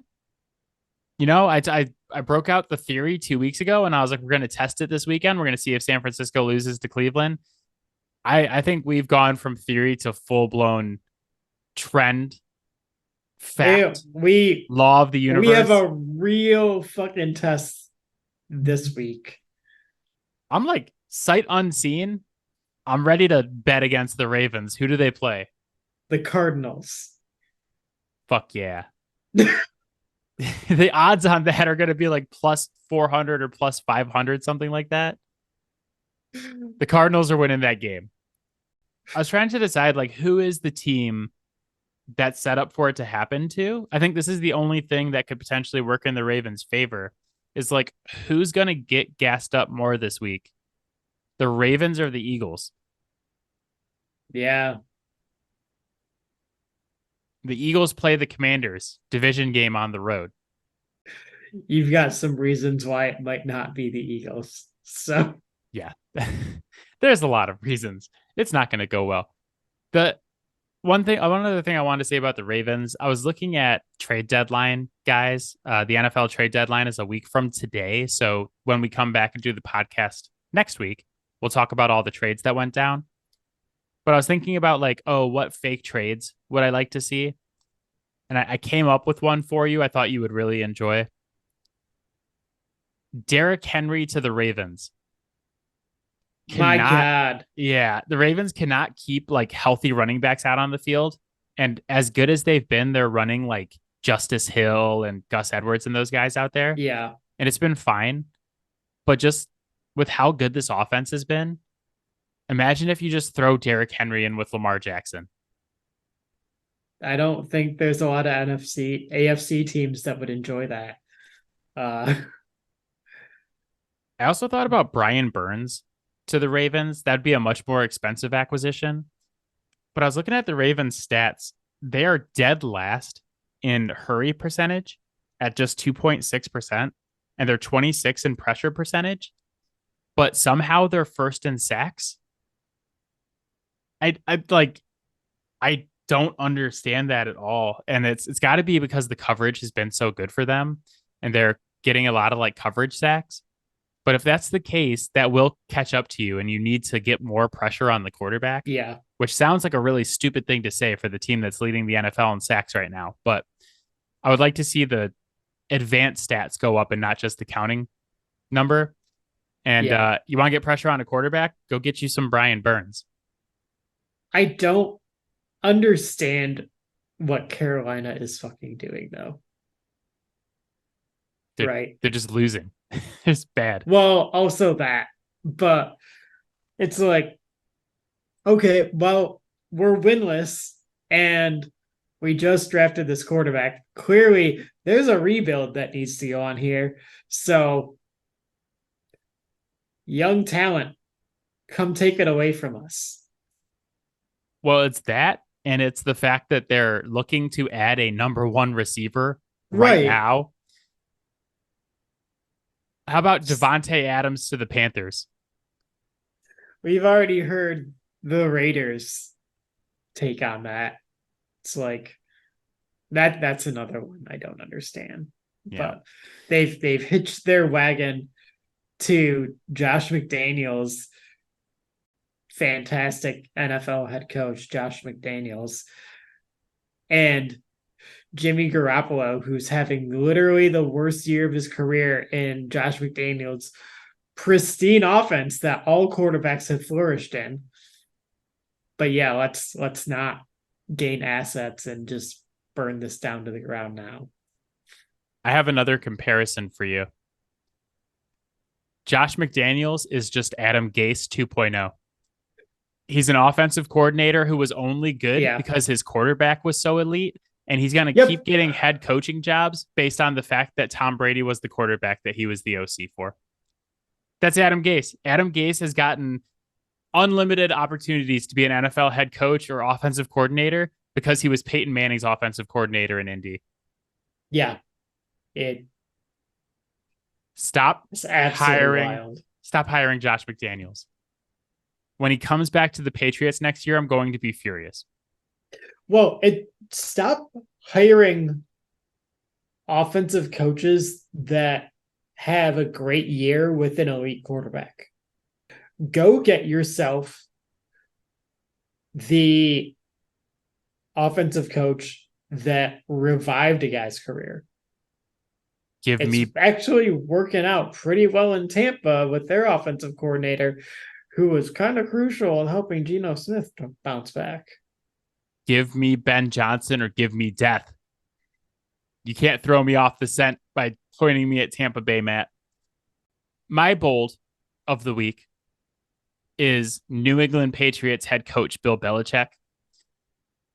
I broke out the theory 2 weeks ago and I was like, we're going to test it this weekend. We're going to see if San Francisco loses to Cleveland. I think we've gone from theory to full-blown trend. Fact. Law of the universe. We have a real fucking test this week. I'm like, sight unseen, I'm ready to bet against the Ravens. Who do they play? The Cardinals. Fuck yeah. The odds on that are going to be like plus 400 or plus 500, something like that. The Cardinals are winning that game. I was trying to decide, like, who is the team that's set up for it to happen to. I think this is the only thing that could potentially work in the Ravens' favor, is like, who's going to get gassed up more this week? The Ravens or the Eagles? Yeah. The Eagles play the Commanders, division game on the road. You've got some reasons why it might not be the Eagles. So yeah, there's a lot of reasons. It's not going to go well. One other thing I wanted to say about the Ravens, I was looking at trade deadline, guys. The NFL trade deadline is a week from today. So when we come back and do the podcast next week, we'll talk about all the trades that went down. But I was thinking about, like, what fake trades would I like to see? And I came up with one for you I thought you would really enjoy. Derrick Henry to the Ravens. My God. Yeah, the Ravens cannot keep, like, healthy running backs out on the field. And as good as they've been, they're running like Justice Hill and Gus Edwards and those guys out there. Yeah. And it's been fine. But just with how good this offense has been, imagine if you just throw Derrick Henry in with Lamar Jackson. I don't think there's a lot of AFC teams that would enjoy that. I also thought about Brian Burns to the Ravens. That'd be a much more expensive acquisition. But I was looking at the Ravens stats. They are dead last in hurry percentage at just 2.6%. And they're 26 in pressure percentage. But somehow they're first in sacks. I don't understand that at all. And it's got to be because the coverage has been so good for them and they're getting a lot of, like, coverage sacks. But if that's the case, that will catch up to you and you need to get more pressure on the quarterback. Yeah. Which sounds like a really stupid thing to say for the team that's leading the NFL in sacks right now. But I would like to see the advanced stats go up and not just the counting number. And you want to get pressure on a quarterback? Go get you some Brian Burns. I don't understand what Carolina is fucking doing, though. They're just losing. It's bad. Well, also that. But it's like, okay, well, we're winless and we just drafted this quarterback. Clearly, there's a rebuild that needs to go on here. So, young talent, come take it away from us. Well, it's that, and it's the fact that they're looking to add a number one receiver right now. How about Devontae Adams to the Panthers? We've already heard the Raiders take on that. It's like that's another one I don't understand. Yeah. But they've hitched their wagon to Josh McDaniels, fantastic NFL head coach, Josh McDaniels, and Jimmy Garoppolo, who's having literally the worst year of his career in Josh McDaniels' pristine offense that all quarterbacks have flourished in. But yeah, let's not gain assets and just burn this down to the ground now. I have another comparison for you. Josh McDaniels is just Adam Gase 2.0. He's an offensive coordinator who was only good because his quarterback was so elite. And he's going to keep getting head coaching jobs based on the fact that Tom Brady was the quarterback that he was the OC for. That's Adam Gase. Adam Gase has gotten unlimited opportunities to be an NFL head coach or offensive coordinator because he was Peyton Manning's offensive coordinator in Indy. Yeah. Stop hiring Josh McDaniels. When he comes back to the Patriots next year, I'm going to be furious. Well, stop hiring offensive coaches that have a great year with an elite quarterback. Go get yourself the offensive coach that revived a guy's career. It's actually working out pretty well in Tampa with their offensive coordinator, who was kind of crucial in helping Geno Smith to bounce back. Give me Ben Johnson or give me death. You can't throw me off the scent by pointing me at Tampa Bay, Matt. My bold of the week is New England Patriots head coach Bill Belichick.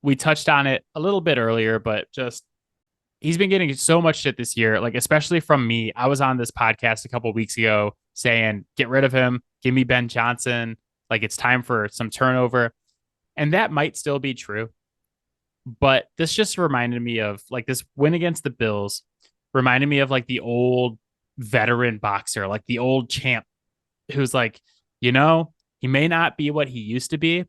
We touched on it a little bit earlier, but just he's been getting so much shit this year, like especially from me. I was on this podcast a couple of weeks ago saying, get rid of him, give me Ben Johnson. Like it's time for some turnover. And that might still be true. But this just reminded me of like this win against the Bills, reminded me of like the old veteran boxer, like the old champ who's like, he may not be what he used to be,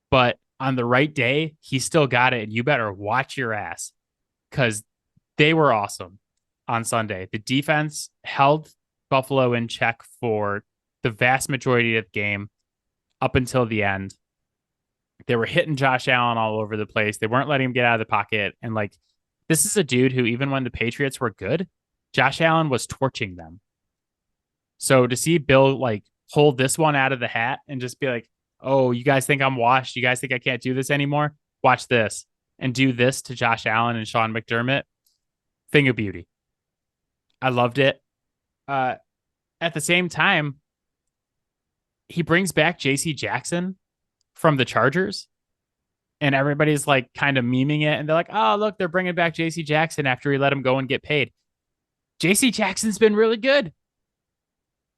but on the right day, he still got it. And you better watch your ass because they were awesome on Sunday. The defense held Buffalo in check for the vast majority of the game up until the end. They were hitting Josh Allen all over the place. They weren't letting him get out of the pocket. And like, this is a dude who, even when the Patriots were good, Josh Allen was torching them. So to see Bill like pull this one out of the hat and just be like, oh, you guys think I'm washed? You guys think I can't do this anymore? Watch this and do this to Josh Allen and Sean McDermott. Thing of beauty. I loved it. At the same time, he brings back JC Jackson from the Chargers, and everybody's like kind of memeing it, and they're like, oh, look, they're bringing back JC Jackson after he let him go and get paid. JC Jackson's been really good.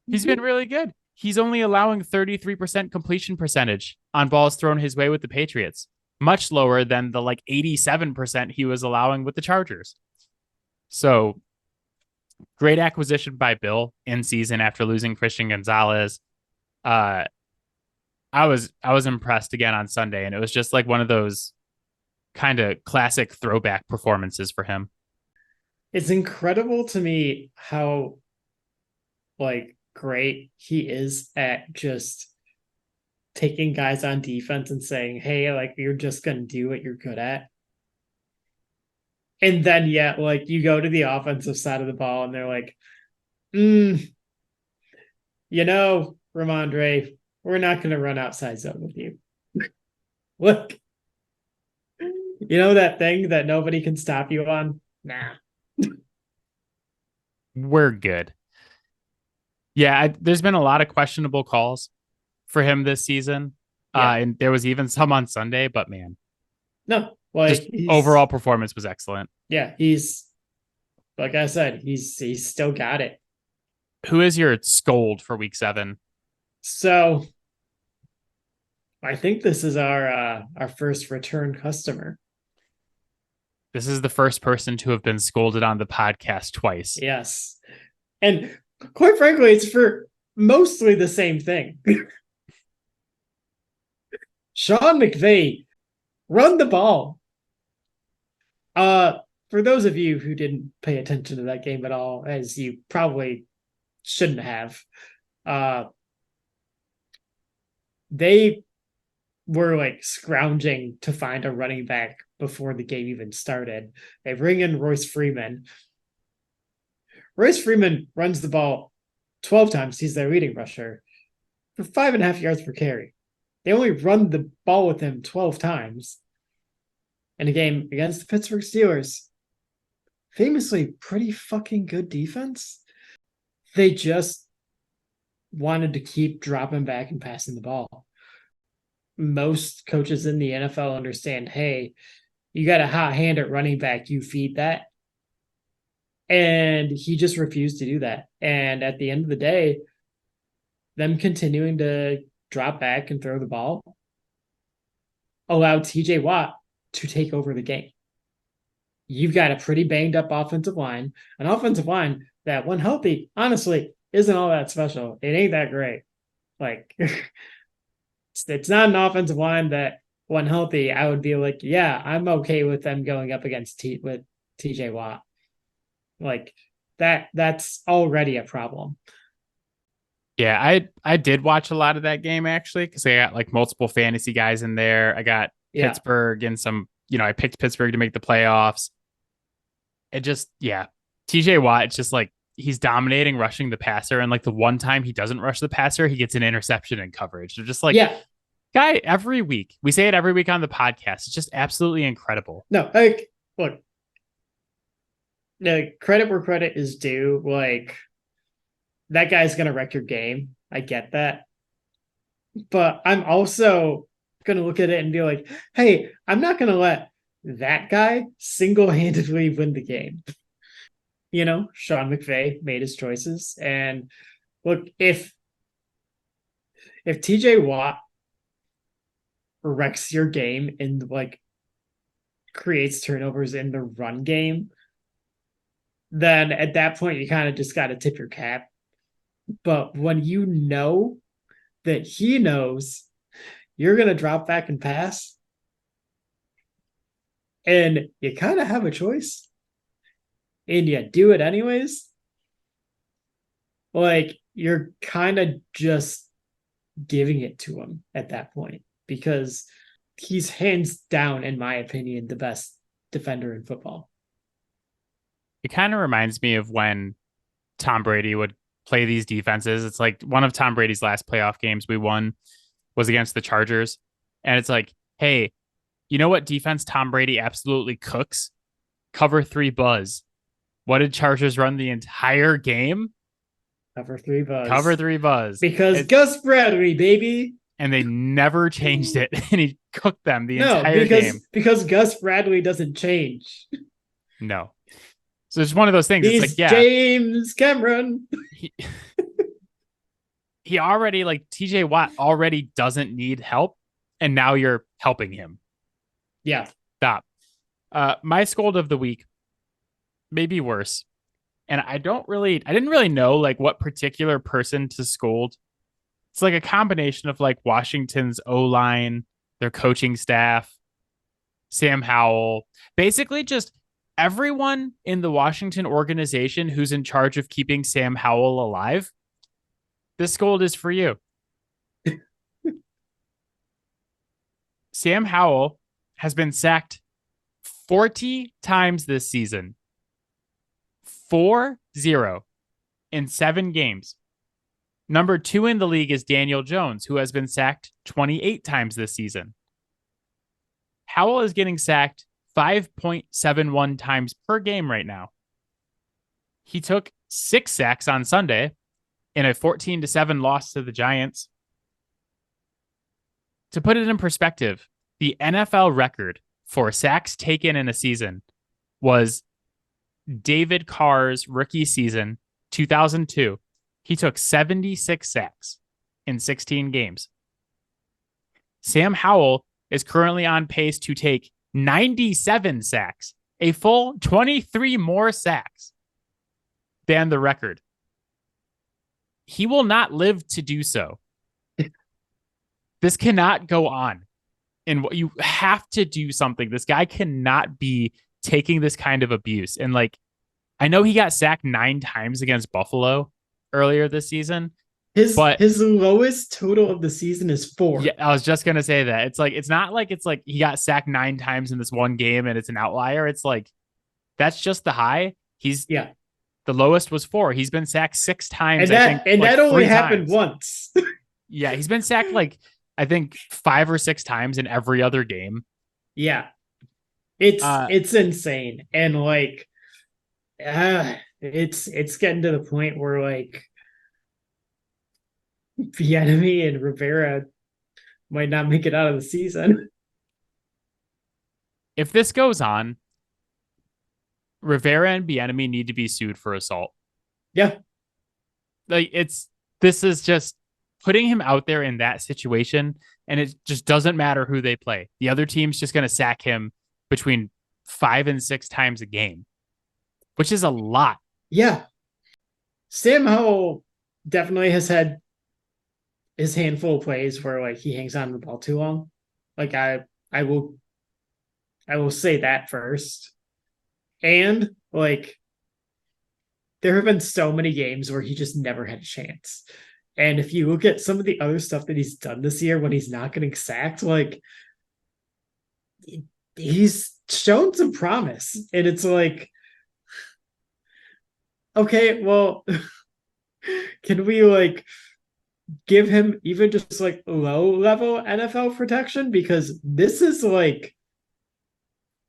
He's been really good. He's only allowing 33% completion percentage on balls thrown his way with the Patriots, much lower than the like 87% he was allowing with the Chargers. So great acquisition by Bill in season after losing Christian Gonzalez. I was impressed again on Sunday, and it was just like one of those kind of classic throwback performances for him. It's incredible to me how like great he is at just taking guys on defense and saying, hey, like you're just gonna do what you're good at. And then like you go to the offensive side of the ball and they're like, Ramondre, we're not going to run outside zone with you. Look, that thing that nobody can stop you on? Nah. We're good. Yeah, there's been a lot of questionable calls for him this season. And there was even some on Sunday, but man. No, like just overall performance was excellent. Yeah, he's, like I said, he's still got it. Who is your scold for week 7? So I think this is our first return customer. This is the first person to have been scolded on the podcast twice. Yes. And quite frankly, it's for mostly the same thing. Sean McVay, run the ball. For those of you who didn't pay attention to that game at all, as you probably shouldn't have, they were like scrounging to find a running back before the game even started. They bring in Royce Freeman. Royce Freeman runs the ball 12 times. He's their leading rusher for 5.5 yards per carry. They only run the ball with him 12 times in a game against the Pittsburgh Steelers. Famously pretty fucking good defense. They just wanted to keep dropping back and passing the ball. Most coaches in the NFL understand, hey, you got a hot hand at running back, you feed that. And he just refused to do that. And at the end of the day, them continuing to drop back and throw the ball allowed TJ Watt to take over the game. You've got a pretty banged up offensive line, an offensive line that, when healthy, honestly, isn't all that special. It ain't that great. Like, it's not an offensive line that, when healthy, I would be like, yeah, I'm okay with them going up against with TJ Watt. Like, that's already a problem. Yeah, I did watch a lot of that game, actually, because I got like multiple fantasy guys in there. I got Pittsburgh and some, I picked Pittsburgh to make the playoffs. It just, TJ Watt, it's just like he's dominating rushing the passer. And like the one time he doesn't rush the passer, he gets an interception in coverage. They're just like, guy, every week. We say it every week on the podcast. It's just absolutely incredible. No, like, look, the credit where credit is due. Like, that guy's going to wreck your game. I get that. But I'm also going to look at it and be like, hey, I'm not going to let that guy single-handedly win the game. Sean McVay made his choices. And look, if TJ Watt wrecks your game and like creates turnovers in the run game, then at that point you kind of just got to tip your cap. But when you know that he knows you're going to drop back and pass, and you kind of have a choice, and you do it anyways, like, you're kind of just giving it to him at that point, because he's hands down, in my opinion, the best defender in football. It kind of reminds me of when Tom Brady would play these defenses. It's like one of Tom Brady's last playoff games we won was against the Chargers. And it's like, hey, you know what defense Tom Brady absolutely cooks? Cover 3 buzz. What did Chargers run the entire game? Cover 3 buzz. Cover 3 buzz. Because Gus Bradley, baby. And they never changed it. And he cooked them the entire game. Because Gus Bradley doesn't change. No. So it's one of those things. He's it's like, James Cameron. He already, like, TJ Watt already doesn't need help, and now you're helping him. Yeah. Stop. My scold of the week may be worse. And I didn't really know like what particular person to scold. It's like a combination of like Washington's O-line, their coaching staff, Sam Howell, basically just everyone in the Washington organization who's in charge of keeping Sam Howell alive. This scold is for you. Sam Howell has been sacked 40 times this season. 4-0 in 7 games. Number 2 in the league is Daniel Jones, who has been sacked 28 times this season. Howell is getting sacked 5.71 times per game right now. He took 6 sacks on Sunday in a 14-7 loss to the Giants. To put it in perspective, the NFL record for sacks taken in a season was David Carr's rookie season, 2002. He took 76 sacks in 16 games. Sam Howell is currently on pace to take 97 sacks, a full 23 more sacks than the record. He will not live to do so. This cannot go on. And you have to do something. This guy cannot be taking this kind of abuse. And like, I know he got sacked 9 times against Buffalo earlier this season, His lowest total of the season is 4. Yeah, I was just gonna say that. It's not like it's like he got sacked 9 times in this one game and it's an outlier. It's like that's just the high. He's Yeah. The lowest was 4. He's been sacked 6 times, And I think, like that only 3 happened times. once. Yeah, he's been sacked like I think 5 or 6 times in every other game. Yeah. Uh It's insane. And like it's getting to the point where like Bieniemy and Rivera might not make it out of the season. if this goes on, Rivera and Bieniemy need to be sued for assault. Yeah. Like this is just putting him out there in that situation, and it just doesn't matter who they play. The other team's just going to sack him between 5 and 6 times a game, which is a lot. Yeah. Sam Howell definitely has had his handful of plays where like he hangs on the ball too long. Like I will say that first. And like there have been so many games where he just never had a chance. And if you look at some of the other stuff that he's done this year when he's not getting sacked, like he's shown some promise. And it's like, okay, well, can we like give him even just like low level NFL protection? Because this is like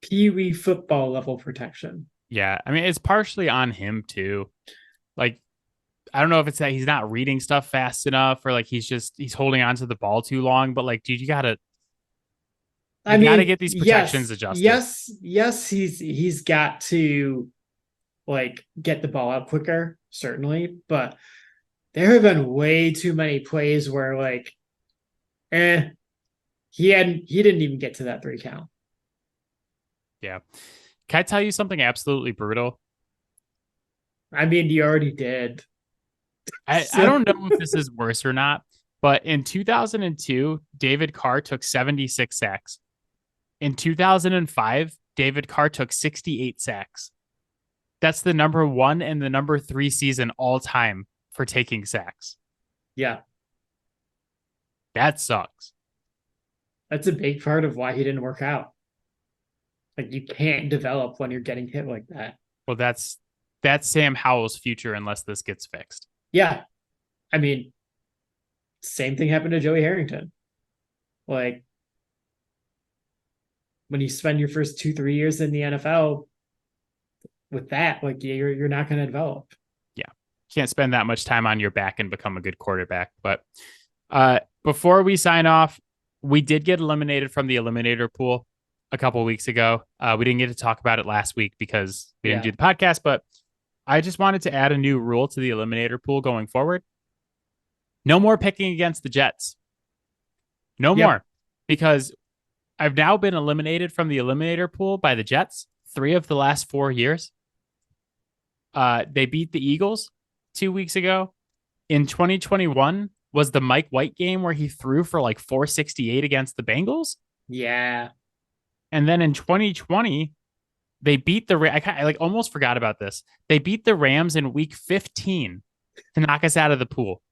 Pee Wee football level protection. Yeah, I mean it's partially on him too. Like I don't know if it's that he's not reading stuff fast enough or like he's holding on to the ball too long, but like dude, I you gotta mean, get these protections adjusted. yes, he's got to like get the ball out quicker, certainly, but there have been way too many plays where like, he didn't even get to that 3 count. Yeah. Can I tell you something absolutely brutal? I mean, you already did. I don't know if this is worse or not, but in 2002, David Carr took 76 sacks. In 2005, David Carr took 68 sacks. That's the number 1 and the number 3 season all time for taking sacks. Yeah. That sucks. That's a big part of why he didn't work out. Like you can't develop when you're getting hit like that. Well, that's Sam Howell's future unless this gets fixed. Yeah. I mean, same thing happened to Joey Harrington. Like when you spend your first 2-3 years in the NFL with that, like you're not going to develop. Yeah. Can't spend that much time on your back and become a good quarterback. But before we sign off, we did get eliminated from the eliminator pool a couple of weeks ago. We didn't get to talk about it last week because we didn't do the podcast, but I just wanted to add a new rule to the eliminator pool going forward. No more picking against the Jets. No more. Because I've now been eliminated from the eliminator pool by the Jets 3 of the last 4 years. They beat the Eagles 2 weeks ago. In 2021 was the Mike White game where he threw for like 468 against the Bengals. Yeah. And then in 2020, they beat I like almost forgot about this. They beat the Rams in week 15 to knock us out of the pool.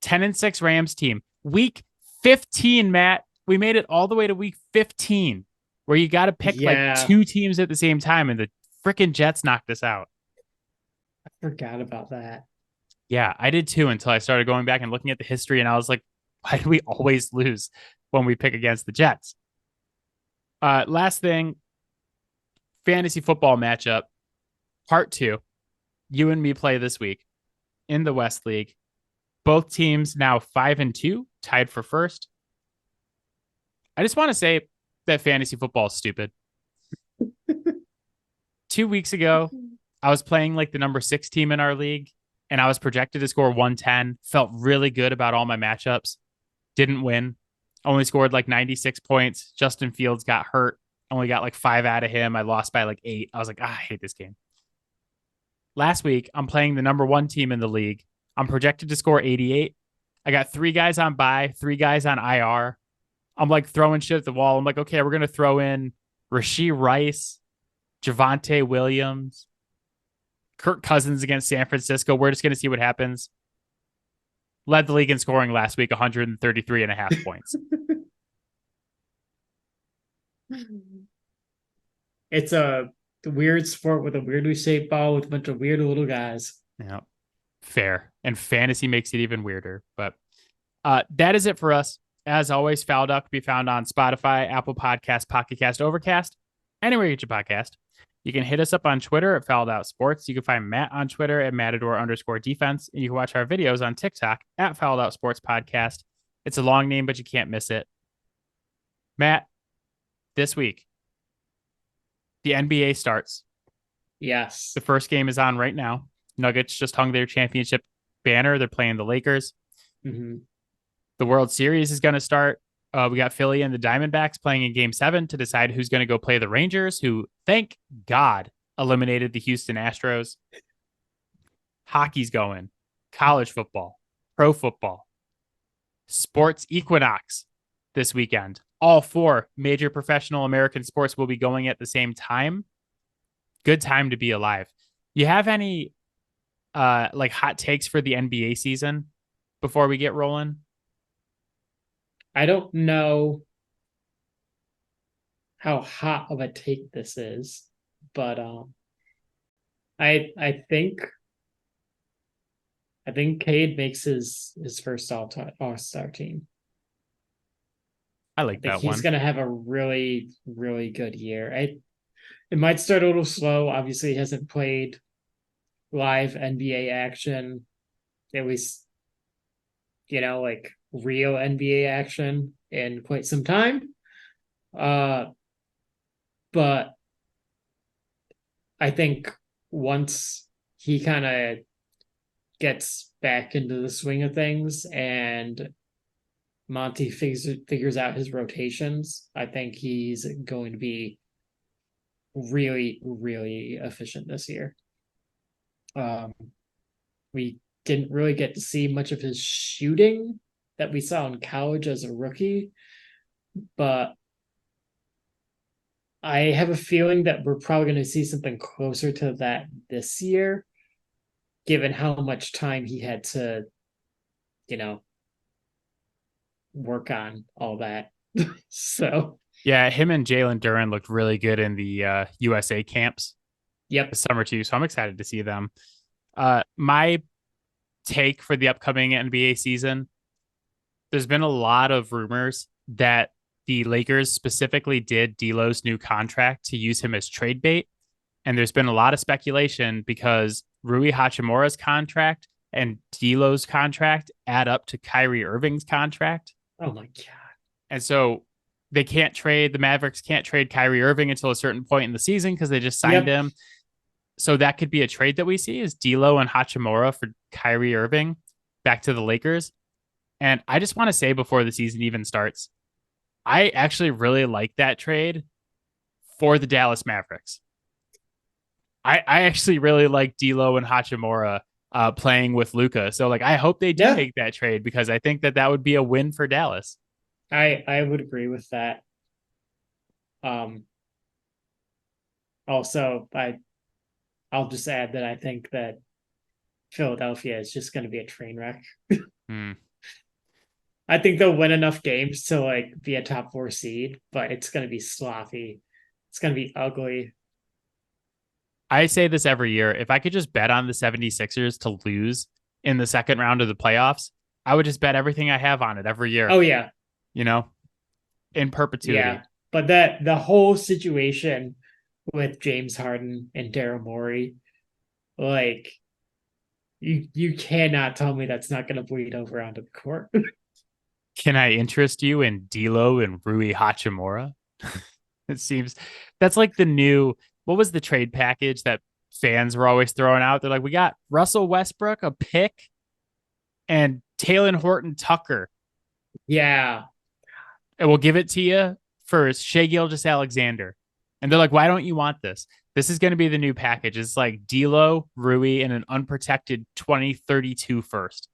10-6 Rams team. Week 15, Matt. We made it all the way to week 15 where you got to pick like 2 teams at the same time, and the freaking Jets knocked us out. I forgot about that. Yeah, I did too until I started going back and looking at the history, and I was like, why do we always lose when we pick against the Jets? Last thing, fantasy football matchup, part 2. You and me play this week in the West League. Both teams now 5-2, tied for first. I just want to say that fantasy football is stupid. 2 weeks ago, I was playing like the number 6 team in our league, and I was projected to score 110. Felt really good about all my matchups. Didn't win. Only scored like 96 points. Justin Fields got hurt. Only got like 5 out of him. I lost by like 8. I was like, I hate this game. Last week, I'm playing the number 1 team in the league. I'm projected to score 88. I got 3 guys on bye, 3 guys on IR. I'm like throwing shit at the wall. I'm like, okay, we're going to throw in Rashee Rice, Javonte Williams, Kirk Cousins against San Francisco. We're just going to see what happens. led the league in scoring last week, 133.5 points. It's a weird sport with a weirdly shaped ball with a bunch of weird little guys. Yeah, fair. And fantasy makes it even weirder. But that is it for us. As always, Fouled Out can be found on Spotify, Apple Podcasts, Pocket Cast, Overcast, anywhere you get your podcast. You can hit us up on Twitter at Fouled Out Sports. You can find Matt on Twitter at Matador_defense. And you can watch our videos on TikTok at Fouled Out Sports Podcast. It's a long name, but you can't miss it. Matt, this week, the NBA starts. Yes. The first game is on right now. Nuggets just hung their championship banner. They're playing the Lakers. Mm-hmm. The World Series is going to start. We got Philly and the Diamondbacks playing in Game 7 to decide who's going to go play the Rangers, who, thank God, eliminated the Houston Astros. Hockey's going. College football. Pro football. Sports equinox this weekend. All 4 major professional American sports will be going at the same time. Good time to be alive. You have any hot takes for the NBA season before we get rolling? I don't know how hot of a take this is, but I think Cade makes his first all-star team. I like that he's one. Gonna have a really, really good year. It might start a little slow. Obviously, he hasn't played live NBA action, at least, like real NBA action in quite some time. But I think once he kind of gets back into the swing of things and Monty figures out his rotations, I think he's going to be really, really efficient this year. We didn't really get to see much of his shooting that we saw in college as a rookie, but I have a feeling that we're probably going to see something closer to that this year, given how much time he had to, work on all that. So yeah, him and Jalen Duren looked really good in the USA camps. Yep. This summer too. So I'm excited to see them. My take for the upcoming NBA season, there's been a lot of rumors that the Lakers specifically did D'Lo's new contract to use him as trade bait. And there's been a lot of speculation because Rui Hachimura's contract and D'Lo's contract add up to Kyrie Irving's contract. Oh my God. And so the Mavericks can't trade Kyrie Irving until a certain point in the season because they just signed him. So that could be a trade that we see is D'Lo and Hachimura for Kyrie Irving back to the Lakers. And I just want to say before the season even starts, I actually really like that trade for the Dallas Mavericks. I actually really like D'Lo and Hachimura playing with Luka. So I hope they do make that trade because I think that would be a win for Dallas. I would agree with that. Also, I'll just add that I think that Philadelphia is just going to be a train wreck. I think they'll win enough games to be a top 4 seed, but it's going to be sloppy. It's going to be ugly. I say this every year. If I could just bet on the 76ers to lose in the second round of the playoffs, I would just bet everything I have on it every year. Oh, yeah. In perpetuity. Yeah. But the whole situation with James Harden and Daryl Morey, you cannot tell me that's not going to bleed over onto the court. Can I interest you in D'Lo and Rui Hachimura? It seems that's like the new, what was the trade package that fans were always throwing out? They're like, we got Russell Westbrook, a pick, and Talen Horton-Tucker. Yeah. And we'll give it to you for Shai Gilgeous-Alexander. And they're like, why don't you want this? This is going to be the new package. It's like D'Lo, Rui, and an unprotected 2032 first.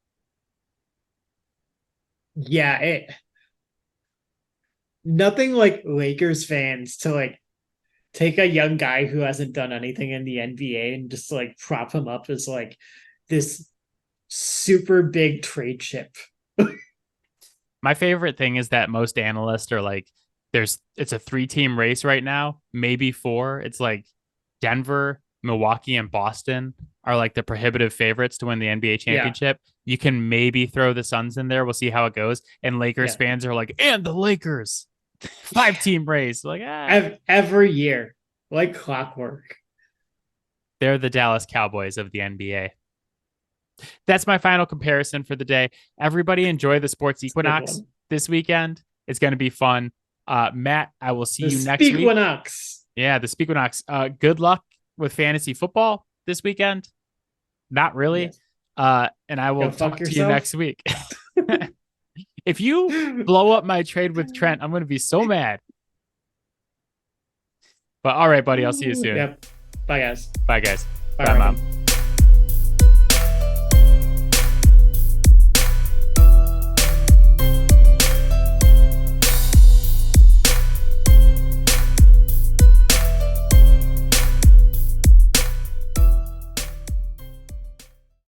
Yeah, nothing like Lakers fans to take a young guy who hasn't done anything in the NBA and just prop him up as this super big trade chip. My favorite thing is that most analysts are like, it's a 3-team race right now, maybe 4. It's like Denver, Milwaukee, and Boston are like the prohibitive favorites to win the NBA championship. Yeah. You can maybe throw the Suns in there. We'll see how it goes. And Lakers fans are like, and the Lakers, 5-team race. Like, every year, like clockwork. They're the Dallas Cowboys of the NBA. That's my final comparison for the day. Everybody enjoy the sports equinox this weekend. It's going to be fun. Matt, I will see you next week. Equinox. Yeah, the Speakwinox. Good luck with fantasy football this weekend. Not really. Yes. And I will talk to you next week. If you blow up my trade with Trent, I'm going to be so mad. But all right, buddy. I'll see you soon. Yep. Bye, guys. Bye, Mom.